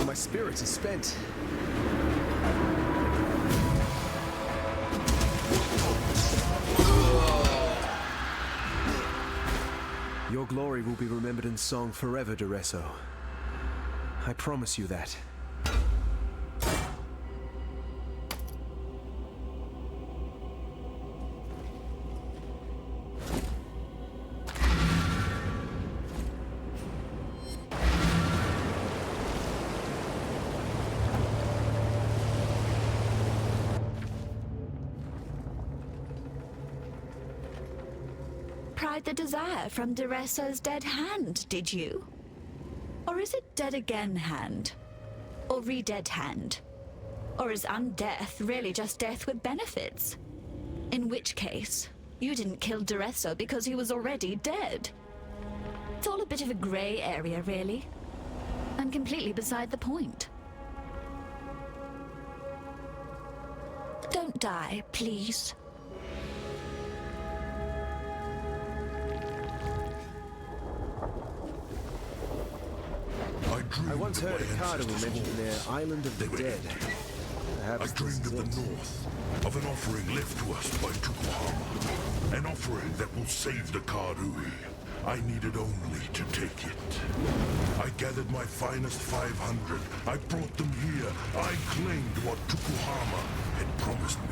My spirits are spent. Your glory will be remembered in song forever, Duresso. I promise you that. pried the desire from Duresso's dead hand, did you? Or is it dead again hand? Or re-dead hand? Or is undeath really just death with benefits? In which case, you didn't kill Duresso because he was already dead. It's all a bit of a grey area, really. And completely beside the point. Don't die, please. I once heard a cardinal mention their Island of the Dead. I dreamed of the north, of an offering left to us by Tukuhama. An offering that will save the Karui. I needed only to take it. I gathered my finest 500. I brought them here. I claimed what Tukuhama had promised me.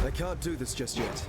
I can't do this just yet.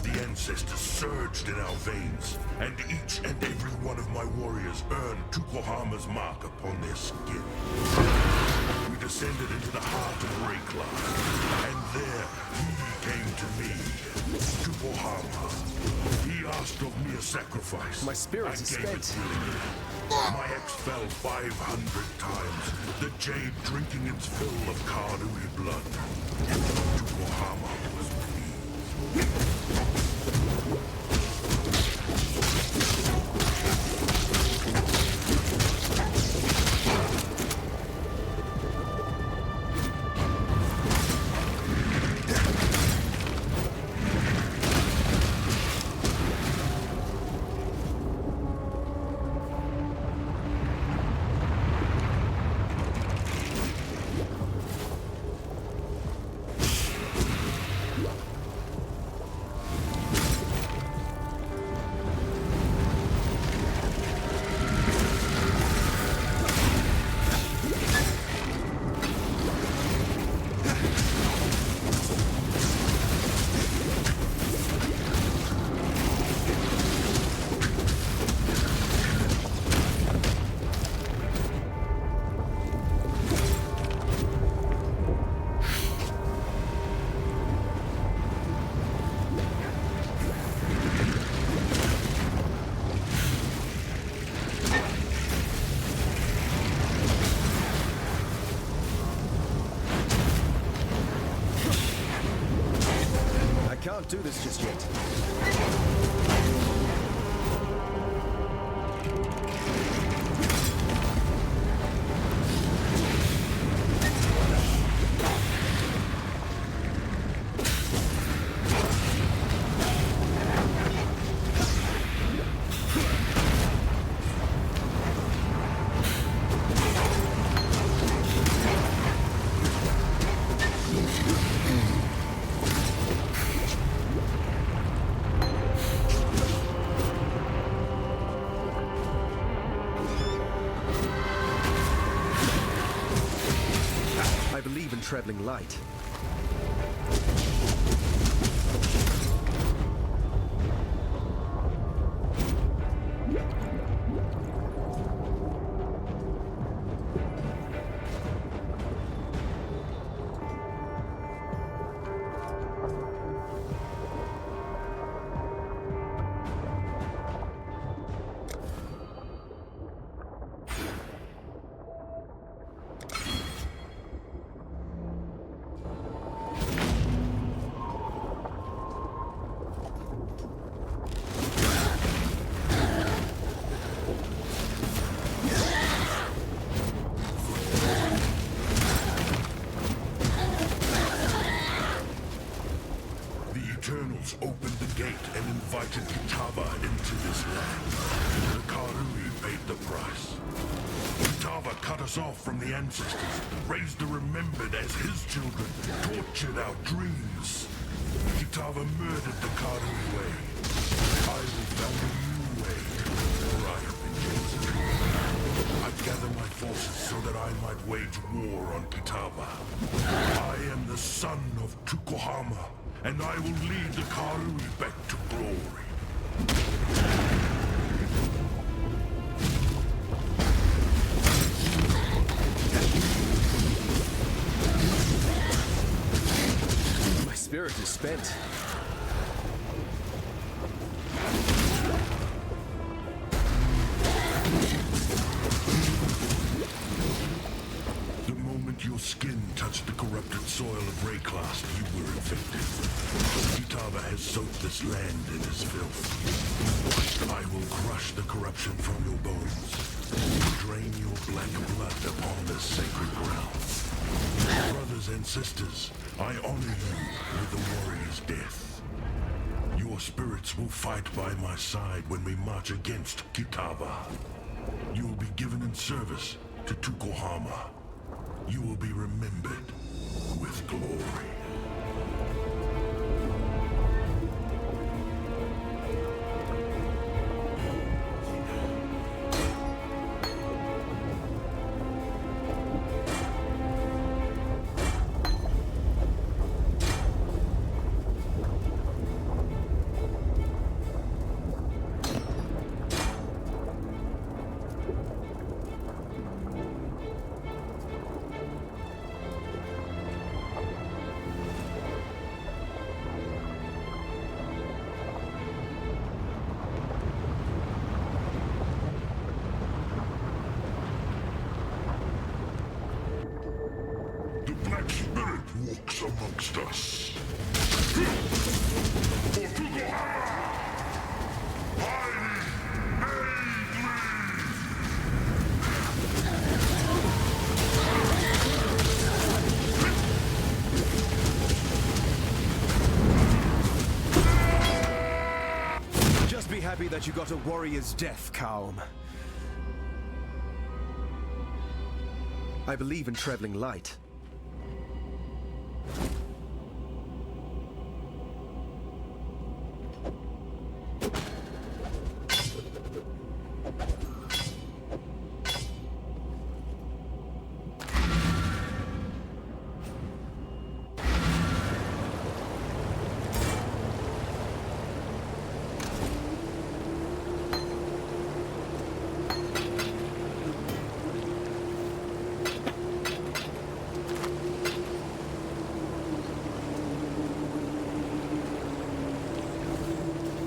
Ancestors surged in our veins, and each and every one of my warriors earned Tukuhama's mark upon their skin. We descended into the heart of Wraeclast, and there he came to me, Tukuhama. He asked of me a sacrifice. My spirit is spent. My ex fell 500 times, the jade drinking its fill of Karui blood. Tukuhama was pleased. Can't do this just yet. traveling light. Opened the gate and invited Kitava into this land. The Karui paid the price. Kitava cut us off from the ancestors, raised the remembered as his children, tortured our dreams. Kitava murdered the Karui way. I will found a new way, for I have been chosen. I gather my forces so that I might wage war on Kitava. I am the son of Tukohama, and I will lead the Karui back to glory. My spirit is spent. The moment your skin touched the corrupted soil of Wraeclast, you were infected. Kitava has soaked this land in his filth. I will crush the corruption from your bones, drain your black blood upon this sacred ground. Brothers and sisters, I honor you with the warrior's death. Your spirits will fight by my side when we march against Kitava. You will be given in service to Tukohama. You will be remembered with glory. Walks amongst us. For Tukohama! Just be happy that you got a warrior's death, Kaum. I believe in traveling light.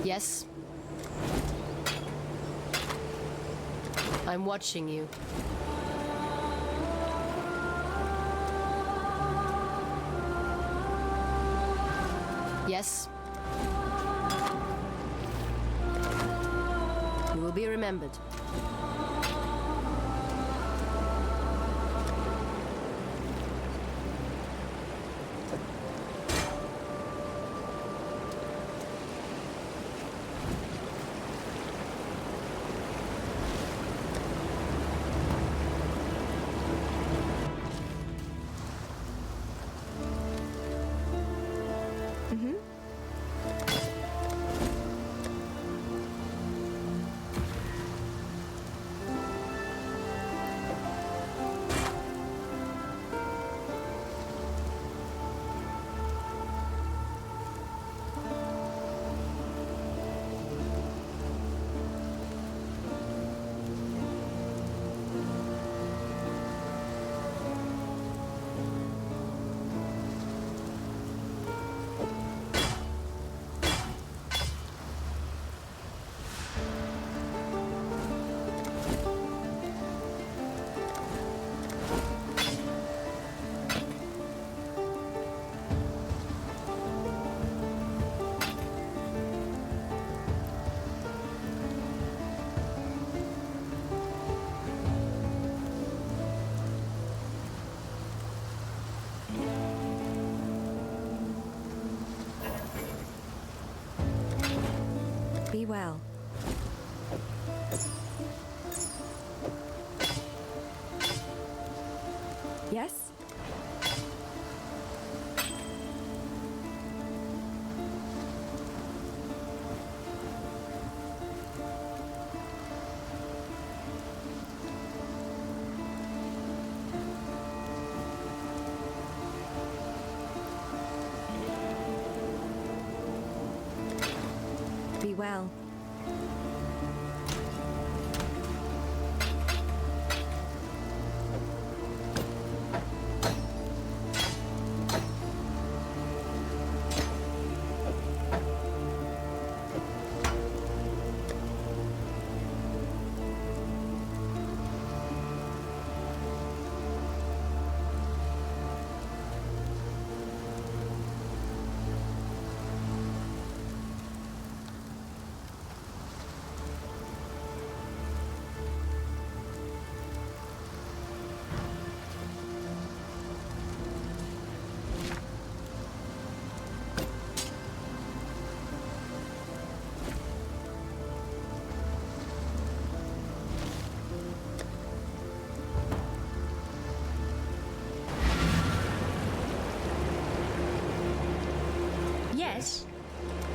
Yes? I'm watching you. Yes? You will be remembered. Be well. Yes? Be well. Yes?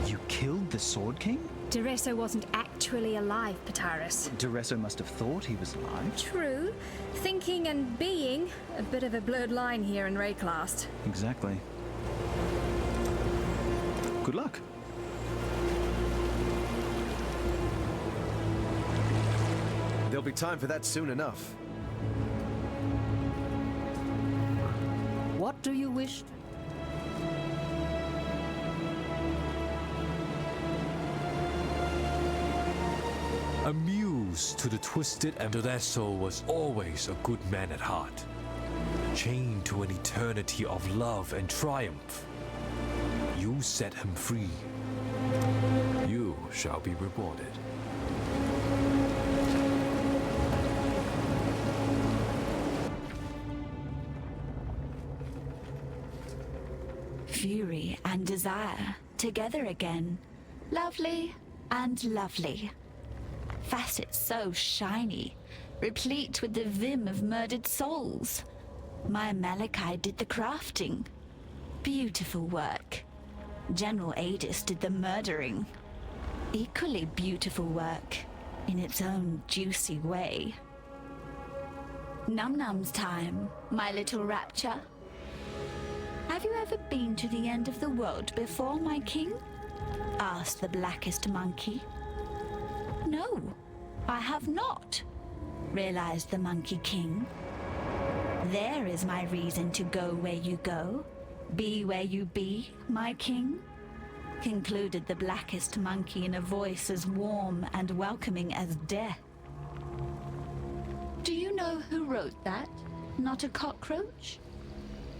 You killed the Sword King? Duresso wasn't actually alive, Pataris. Duresso must have thought he was alive. True. Thinking and being, a bit of a blurred line here in Wraeclast. Exactly. Good luck. There'll be time for that soon enough. What do you wish? Amused to the twisted and Duresso was always a good man at heart, chained to an eternity of love and triumph. You set him free. You shall be rewarded. Fury and desire together again. Lovely and lovely. Facets so shiny, replete with the vim of murdered souls. My Malachi did the crafting. Beautiful work. General Adis did the murdering. Equally beautiful work, in its own juicy way. Num-num's time, my little rapture. Have you ever been to the end of the world before, my king? Asked the blackest monkey. No, I have not, realized the Monkey King. There is my reason to go where you go, be where you be, my king, concluded the blackest monkey in a voice as warm and welcoming as death. Do you know who wrote that? Not a cockroach?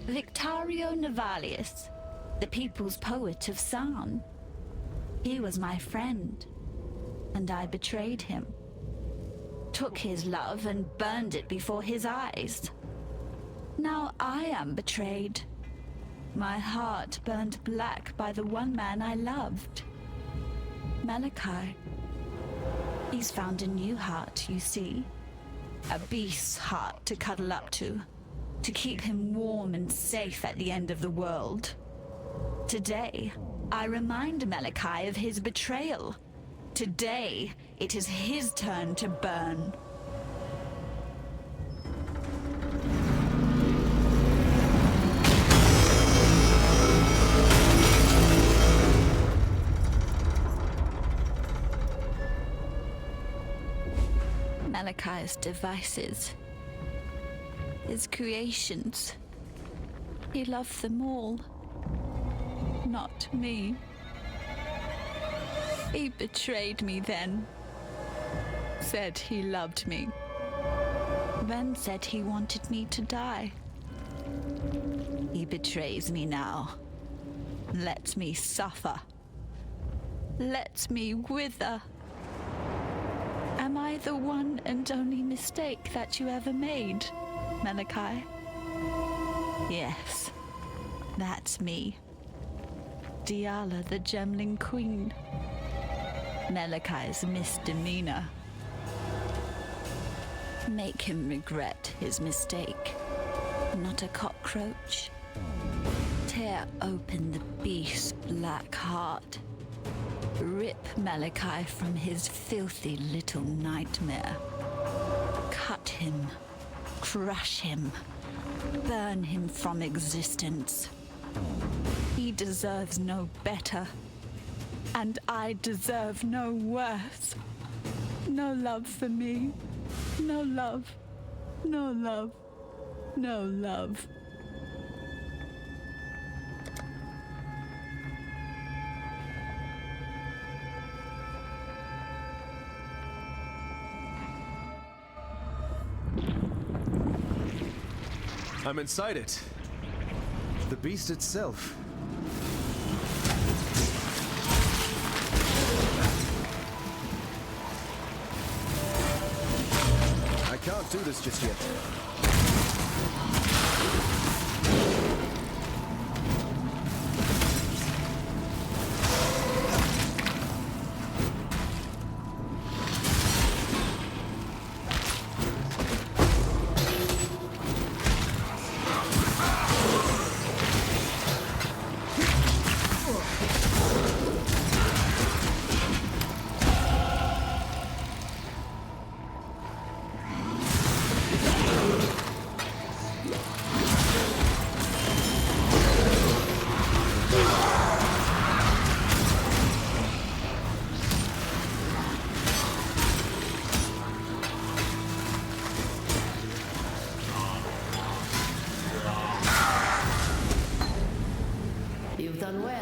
Victario Navalius, the people's poet of San. He was my friend, and I betrayed him. Took his love and burned it before his eyes. Now I am betrayed. My heart burned black by the one man I loved. Malachi. He's found a new heart, you see. A beast's heart to cuddle up to keep him warm and safe at the end of the world. Today, I remind Malachi of his betrayal. Today, it is his turn to burn. Malachi's devices, his creations. He loved them all, not me. He betrayed me then. Said he loved me. Then said he wanted me to die. He betrays me now. Lets me suffer. Lets me wither. Am I the one and only mistake that you ever made, Malachi? Yes, that's me. Diala, the Gemling Queen. Melekai's misdemeanor. Make him regret his mistake. Not a cockroach. Tear open the beast's black heart. Rip Melekai from his filthy little nightmare. Cut him. Crush him. Burn him from existence. He deserves no better. And I deserve no worse. No love for me. No love. No love. No love. I'm inside it. The beast itself. I can't do this just yet. You've done well.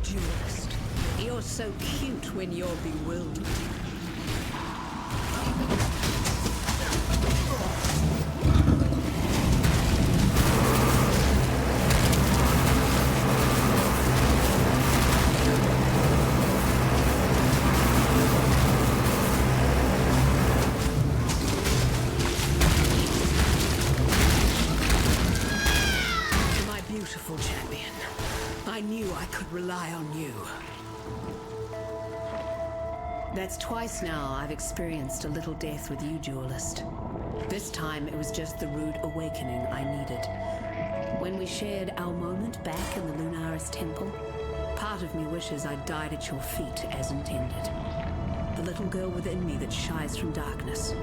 Duelist, you're so cute when you're bewildered. My beautiful champion. I knew I could rely on you. That's twice now I've experienced a little death with you, Duelist. This time it was just the rude awakening I needed. When we shared our moment back in the Lunaris Temple, part of me wishes I'd died at your feet as intended. The little girl within me that shies from darkness,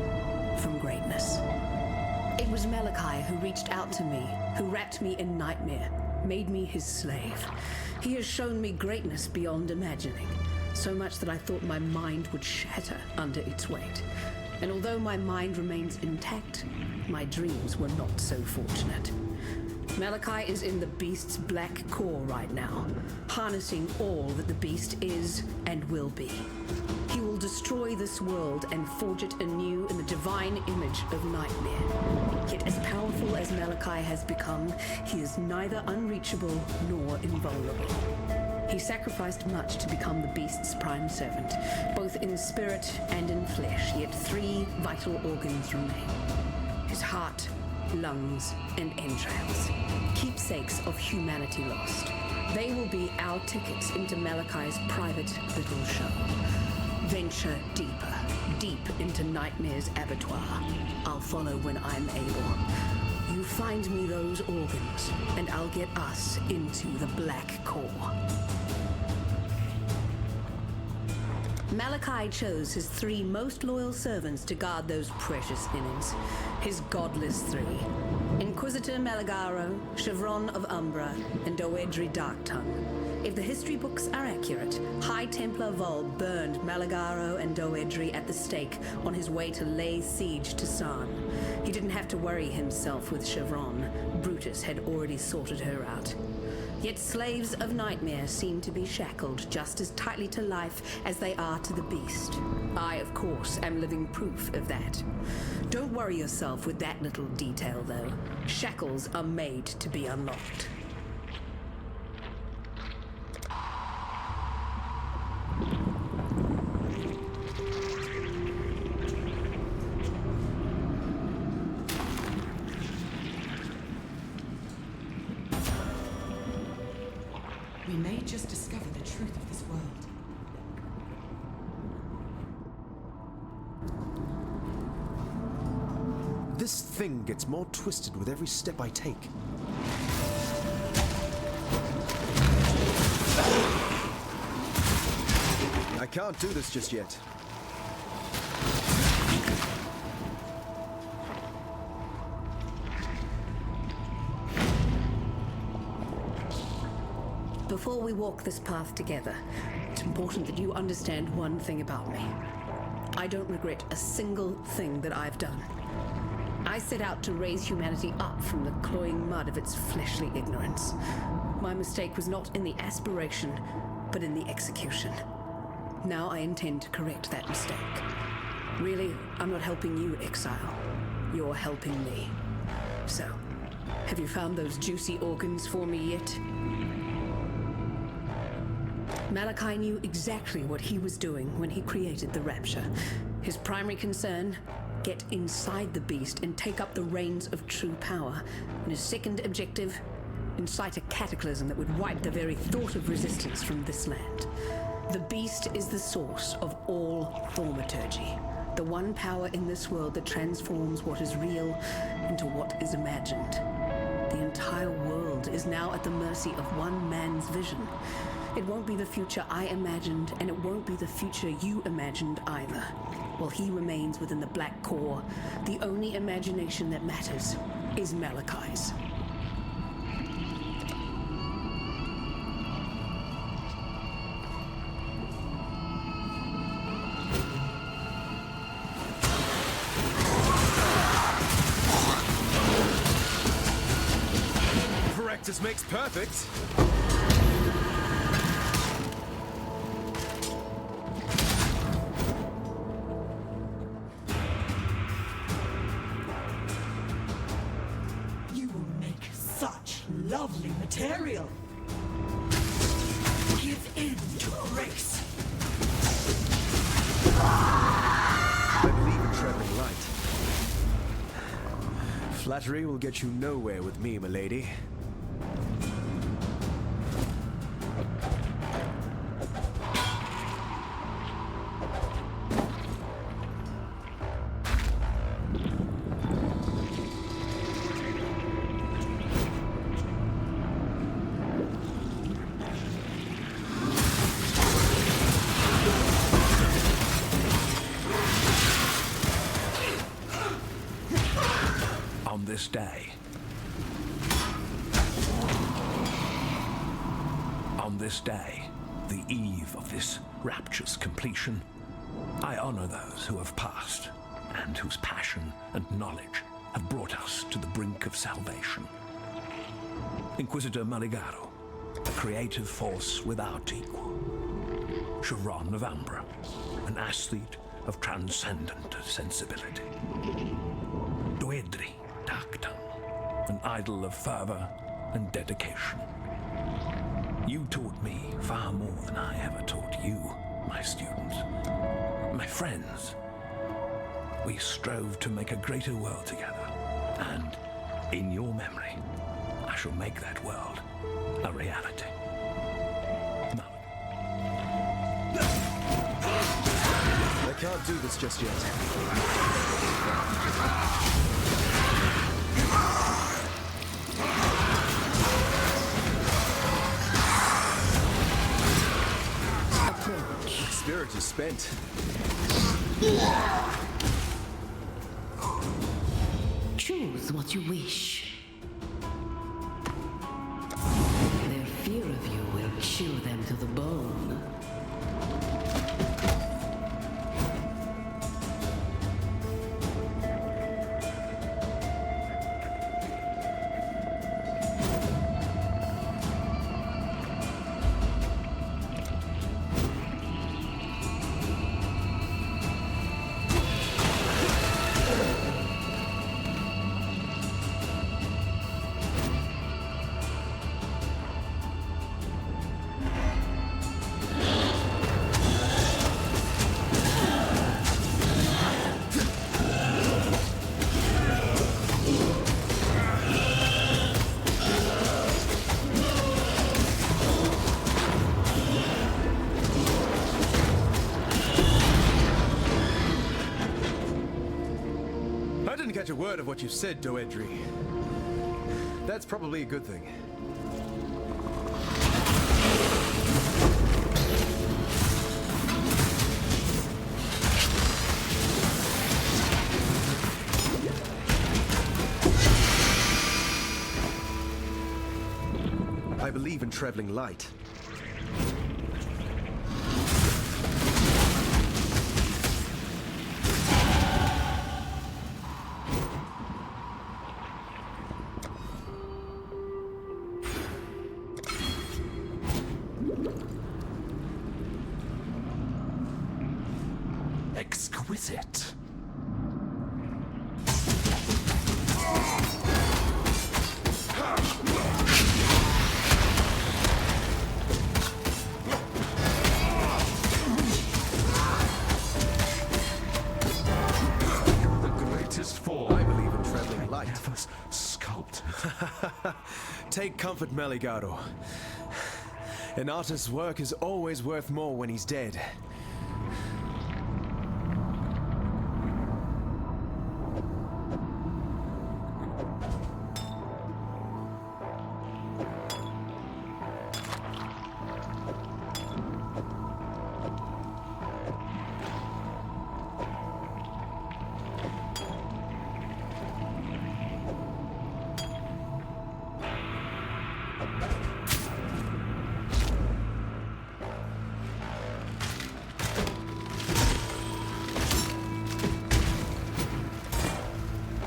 from greatness. It was Melekai who reached out to me, who wrapped me in nightmare, made me his slave. He has shown me greatness beyond imagining, so much that I thought my mind would shatter under its weight. And although my mind remains intact, my dreams were not so fortunate. Malachi is in the Beast's black core right now, harnessing all that the Beast is and will be. He will destroy this world and forge it anew in the divine image of Nightmare. Yet as powerful as Malachi has become, he is neither unreachable nor invulnerable. He sacrificed much to become the Beast's prime servant, both in spirit and in flesh, yet 3 vital organs remain. His heart, lungs, and entrails, keepsakes of humanity lost. They will be our tickets into Malachi's private little show. Venture deeper, deep into Nightmare's abattoir. I'll follow when I'm able. You find me those organs, and I'll get us into the Black Core. Malachi chose his 3 most loyal servants to guard those precious innards. His godless 3. Inquisitor Malagaro, Chevron of Umbra, and Doedri Darktongue. If the history books are accurate, High Templar Vol burned Malagaro and Doedri at the stake on his way to lay siege to Sarn. He didn't have to worry himself with Chevron. Brutus had already sorted her out. Yet slaves of Nightmare seem to be shackled just as tightly to life as they are to the Beast. I, of course, am living proof of that. Don't worry yourself with that little detail, though. Shackles are made to be unlocked. We may just discover the truth of this world. This thing gets more twisted with every step I take. I can't do this just yet. Before we walk this path together, it's important that you understand one thing about me. I don't regret a single thing that I've done. I set out to raise humanity up from the cloying mud of its fleshly ignorance. My mistake was not in the aspiration, but in the execution. Now I intend to correct that mistake. Really, I'm not helping you, Exile. You're helping me. So, have you found those juicy organs for me yet? Malachi knew exactly what he was doing when he created the Rapture. His primary concern, get inside the Beast and take up the reins of true power. And his second objective, incite a cataclysm that would wipe the very thought of resistance from this land. The Beast is the source of all thaumaturgy, the one power in this world that transforms what is real into what is imagined. The entire world is now at the mercy of one man's vision. It won't be the future I imagined, and it won't be the future you imagined either. While he remains within the Black Core, the only imagination that matters is Malachi's. Practice makes perfect. Lovely material. Give in to grace. I believe in traveling light. Flattery will get you nowhere with me, milady. On this day, the eve of this rapture's completion, I honor those who have passed and whose passion and knowledge have brought us to the brink of salvation. Inquisitor Maligaro, a creative force without equal. Chiron of Ambra, an athlete of transcendent sensibility. Doedri, Darktongue, an idol of fervor and dedication. You taught me far more than I ever taught you, my students. My friends, we strove to make a greater world together, and in your memory, I shall make that world a reality. I can't do this just yet. Approach. My spirit is spent. Choose what you wish. Their fear of you will chill them to the bone. A word of what you said, Doedri. That's probably a good thing. I believe in traveling light. Exquisite. You're the greatest form. I believe in traveling light. Ever sculpted. Take comfort, Maligaro. An artist's work is always worth more when he's dead.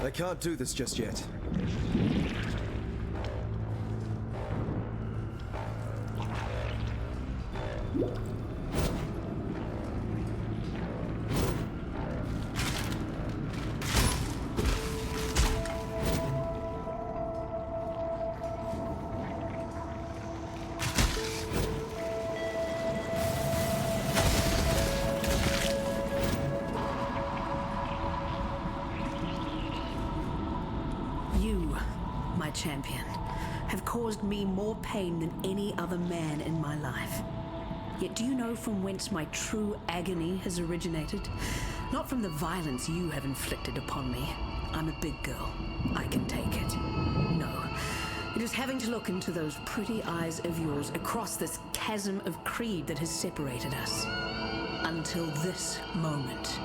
I can't do this just yet. You, my champion, have caused me more pain than any other man in my life. Yet do you know from whence my true agony has originated? Not from the violence you have inflicted upon me. I'm a big girl. I can take it. No. It is having to look into those pretty eyes of yours across this chasm of creed that has separated us. Until this moment.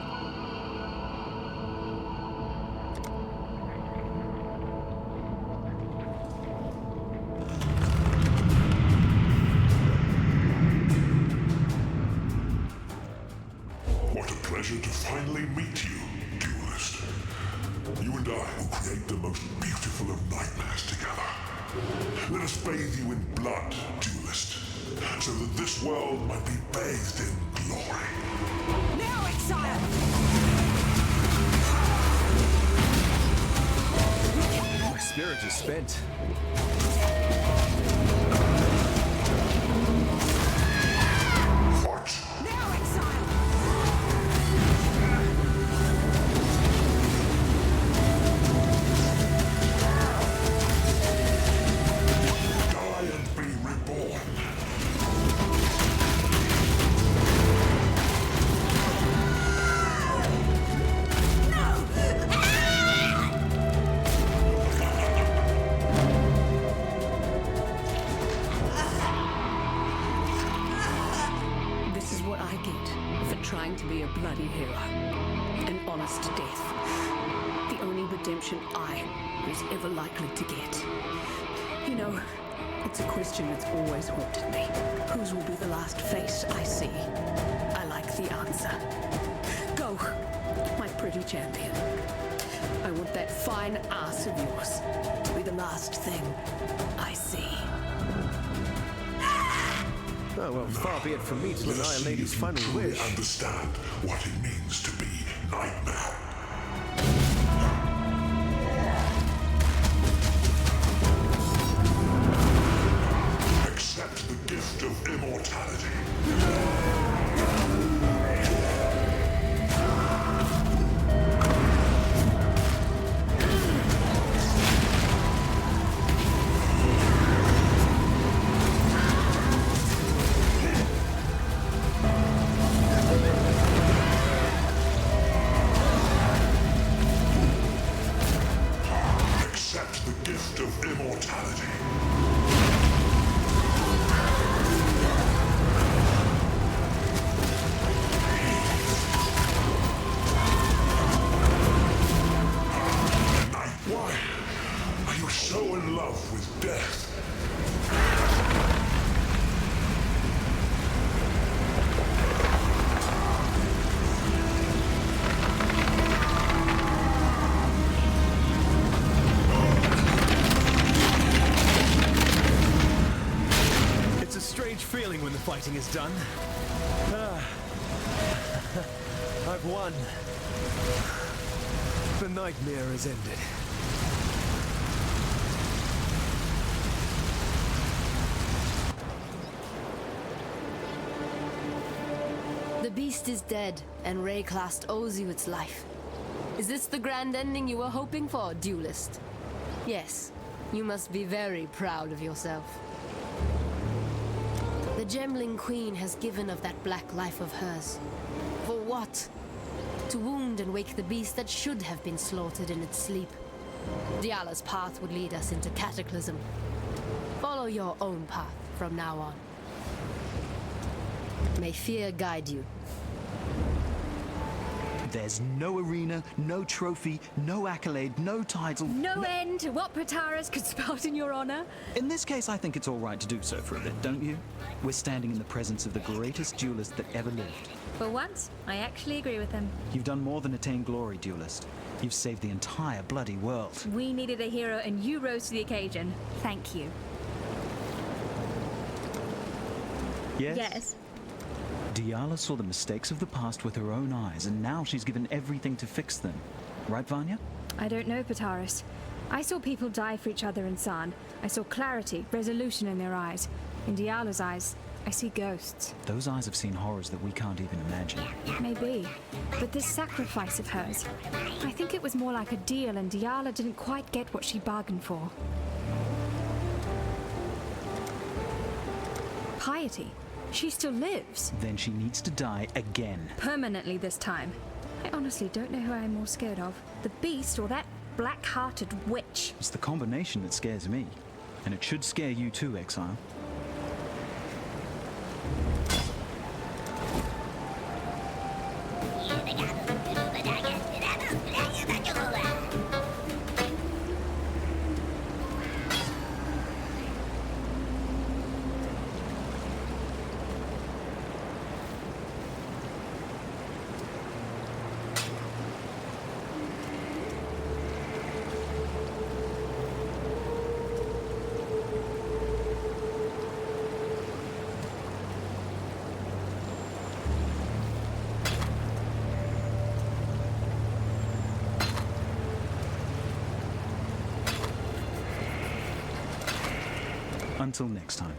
What a pleasure to finally meet you, duelist. You and I will create the most beautiful of nightmares together. Let us bathe you in blood, duelist, so that this world might be bathed in glory. Now, Exile! My spirit is spent. What? Now, Exile! Die and be reborn. This is what I get for trying to be a bloody hero. An honest death. The only redemption I was ever likely to get. You know, it's a question that's always haunted me. Whose will be the last face I see? I like the answer. Go, my pretty champion. I want that fine ass of yours to be the last thing I see. Oh, well, far be it from me to Let deny us a see lady's if you final truly wish. understand what it means to be Nightmare. Accept the gift of immortality. Accept the gift of immortality. Why are you so in love with death? It's a strange feeling when the fighting is done. I've won. The nightmare is ended. The beast is dead, and Wraeclast owes you its life. Is this the grand ending you were hoping for, duelist? Yes, you must be very proud of yourself. The Gemling Queen has given of that black life of hers. For what? To wound and wake the beast that should have been slaughtered in its sleep. Diala's path would lead us into Cataclysm. Follow your own path from now on. May fear guide you. There's no arena, no trophy, no accolade, no title. No end to what Pataris could spout in your honor. In this case, I think it's all right to do so for a bit, don't you? We're standing in the presence of the greatest duelist that ever lived. For once, I actually agree with him. You've done more than attain glory, duelist. You've saved the entire bloody world. We needed a hero and you rose to the occasion. Thank you. Yes? Yes. Diala saw the mistakes of the past with her own eyes, and now she's given everything to fix them. Right, Vanya? I don't know, Pataris. I saw people die for each other in San. I saw clarity, resolution in their eyes. In Diala's eyes, I see ghosts. Those eyes have seen horrors that we can't even imagine. Maybe. But this sacrifice of hers, I think it was more like a deal and Diala didn't quite get what she bargained for. Piety. She still lives. Then she needs to die again. Permanently this time. I honestly don't know who I'm more scared of. The beast or that black-hearted witch. It's the combination that scares me. And it should scare you too, Exile. Until next time.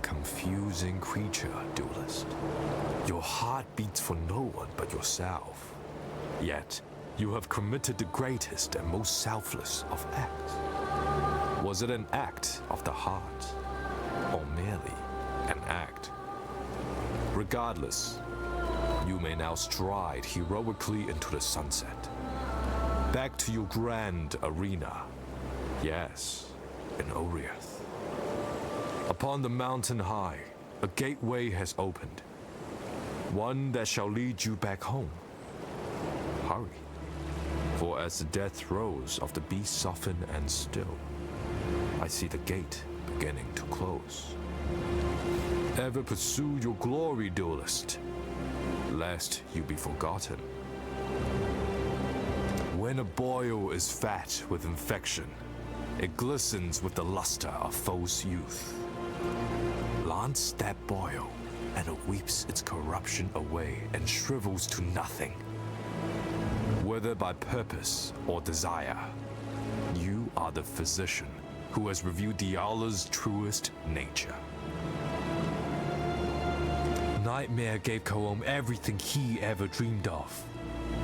Confusing creature, duelist. Your heart beats for no one but yourself. Yet, you have committed the greatest and most selfless of acts. Was it an act of the heart, or merely an act? Regardless, you may now stride heroically into the sunset. Back to your grand arena. Yes, in Oriath. Upon the mountain high, a gateway has opened. One that shall lead you back home. Hurry, for as the death throes of the beast soften and still, I see the gate beginning to close. Ever pursue your glory, duelist, lest you be forgotten. When a boil is fat with infection, it glistens with the luster of false youth. Lance that boil, and it weeps its corruption away and shrivels to nothing. Whether by purpose or desire, you are the physician who has reviewed Diala's truest nature. Nightmare gave Koom everything he ever dreamed of.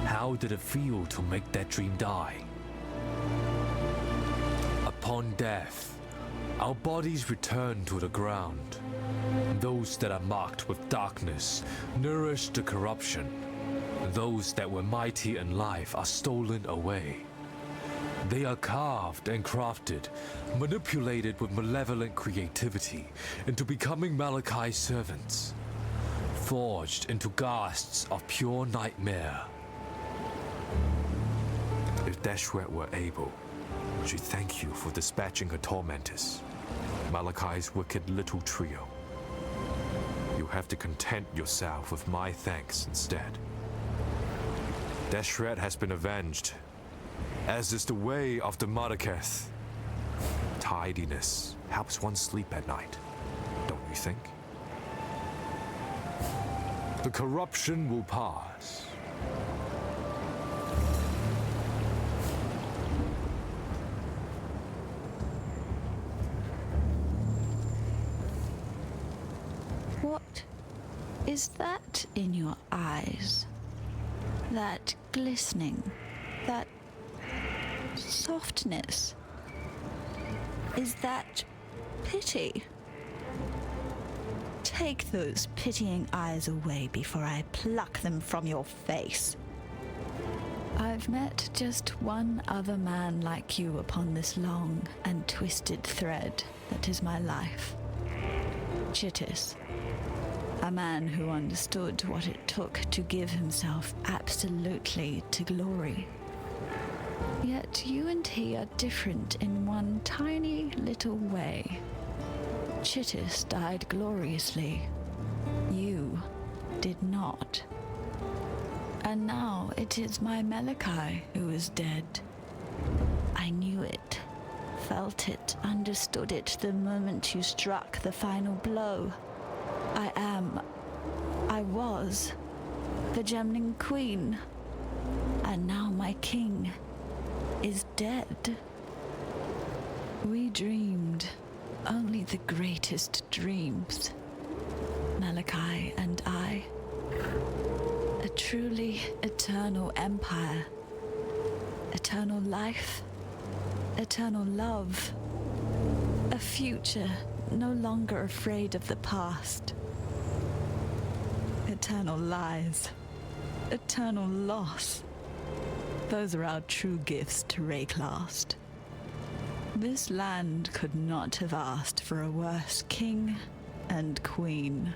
How did it feel to make that dream die? Upon death, our bodies return to the ground. Those that are marked with darkness nourish the corruption. Those that were mighty in life are stolen away. They are carved and crafted, manipulated with malevolent creativity into becoming Malachi's servants, forged into ghasts of pure nightmare. If Deshret were able, she'd thank you for dispatching her tormentors, Malachi's wicked little trio. You have to content yourself with my thanks instead. Deshret has been avenged, as is the way of the Maraketh. Tidiness helps one sleep at night, don't you think? The corruption will pass. What is that in your eyes? That glistening, that softness. Is that pity? Take those pitying eyes away before I pluck them from your face. I've met just one other man like you upon this long and twisted thread that is my life. Chittis. A man who understood what it took to give himself absolutely to glory. Yet you and he are different in one tiny little way. Chittis died gloriously. You did not. And now it is my Malachi who is dead. I knew it, felt it, understood it the moment you struck the final blow. I was the Gemling Queen, and now my king is dead. We dreamed only the greatest dreams, Malachi and I. A truly eternal empire, eternal life, eternal love, a future no longer afraid of the past. Eternal lies, eternal loss, Those are our true gifts to Wraeclast. This land could not have asked for a worse king and queen.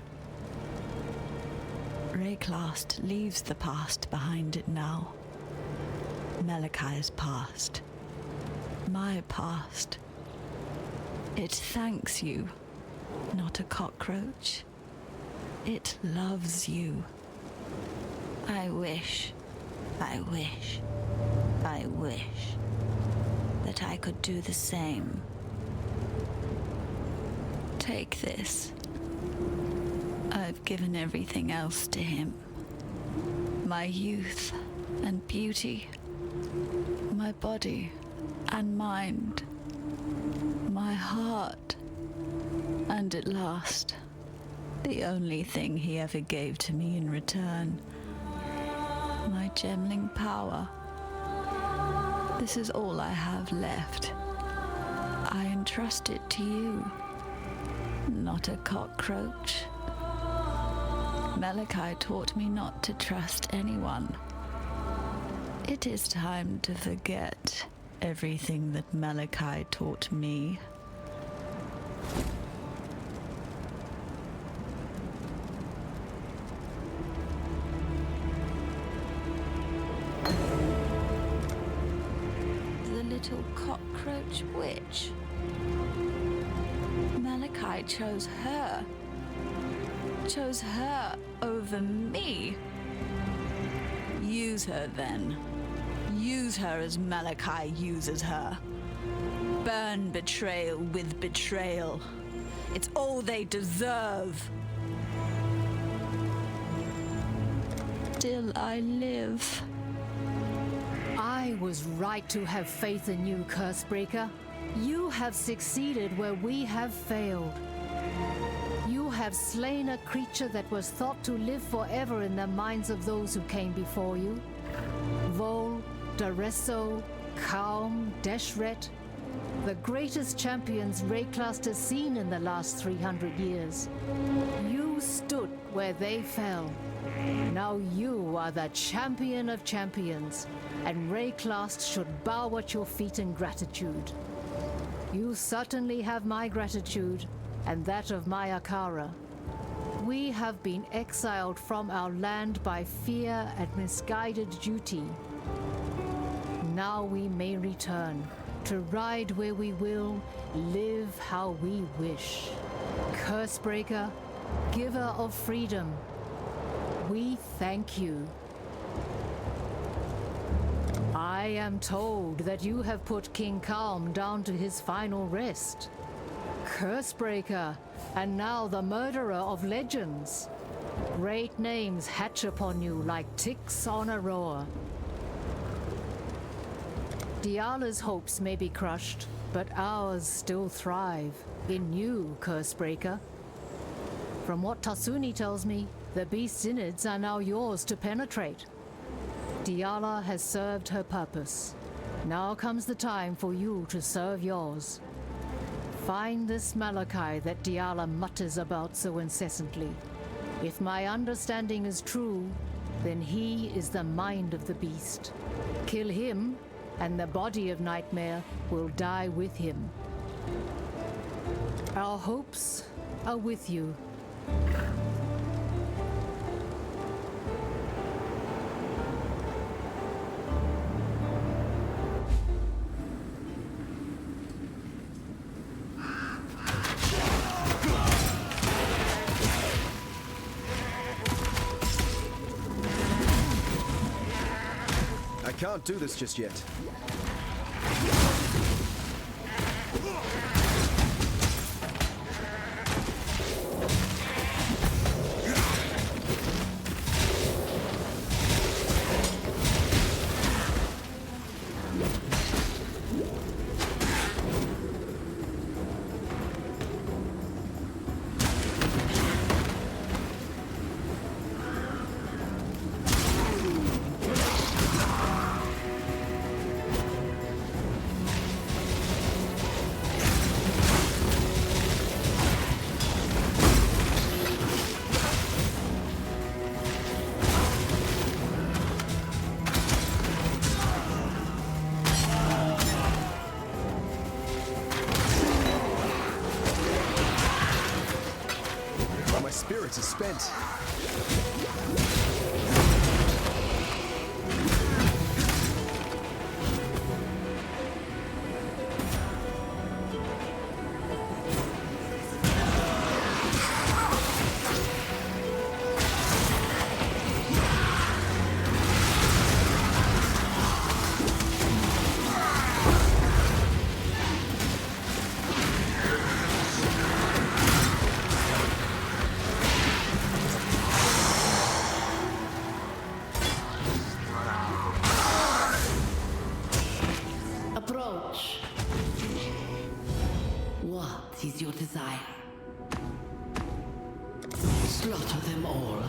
Wraeclast leaves the past behind it now. Malakai's past. My past. It thanks you, not a cockroach. It loves you. I wish that I could do the same. Take this. I've given everything else to him. My youth and beauty, my body and mind, my heart, and at last, the only thing he ever gave to me in return, my gemling power. This is all I have left. I entrust it to you, not a cockroach. Malakai taught me not to trust anyone. It is time to forget everything that Malakai taught me. The little cockroach witch. Malakai chose her. Chose her over me. Use her then. Use her as Malakai uses her. Burn betrayal with betrayal. It's all they deserve. Still I live. I was right to have faith in you, Cursebreaker. You have succeeded where we have failed. You have slain a creature that was thought to live forever in the minds of those who came before you. Vol, Daresso, Kaum, Deshret, the greatest champions Wraeclast has seen in the last 300 years. You stood where they fell. Now you are the champion of champions, and Wraeclast should bow at your feet in gratitude. You certainly have my gratitude, and that of my Akara. We have been exiled from our land by fear and misguided duty. Now we may return, to ride where we will, live how we wish. Cursebreaker, giver of freedom, we thank you. I am told that you have put King Calm down to his final rest. Cursebreaker, and now the murderer of legends. Great names hatch upon you like ticks on a roar. Diala's hopes may be crushed, but ours still thrive in you, Cursebreaker. From what Tasuni tells me, the beast's innards are now yours to penetrate. Diala has served her purpose. Now comes the time for you to serve yours. Find this Malakai that Diala mutters about so incessantly. If my understanding is true, then he is the mind of the beast. Kill him, and the body of Nightmare will die with him. Our hopes are with you. I can't do this just yet. spirit is spent. Approach. What is your desire? Slaughter them all.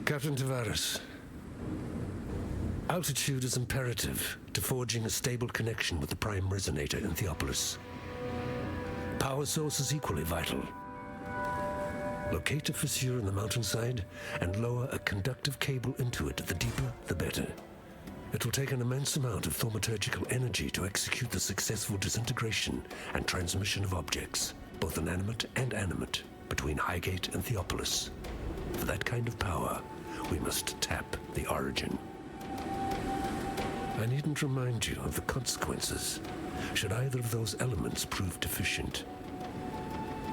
Captain Tavares, altitude is imperative to forging a stable connection with the prime resonator in Theopolis. Power source is equally vital. Locate a fissure in the mountainside and lower a conductive cable into it. The deeper, the better. It will take an immense amount of thaumaturgical energy to execute the successful disintegration and transmission of objects, both inanimate and animate, between Highgate and Theopolis. For that kind of power, we must tap the origin. I needn't remind you of the consequences should either of those elements prove deficient.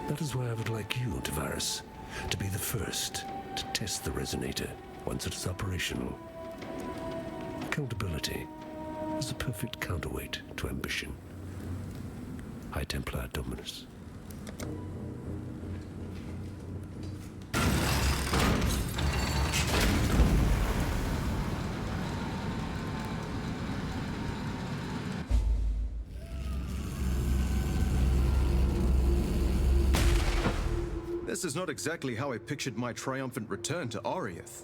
That is why I would like you, Tavares, to be the first to test the resonator once it is operational. Accountability is a perfect counterweight to ambition. High Templar Dominus. This is not exactly how I pictured my triumphant return to Oriath.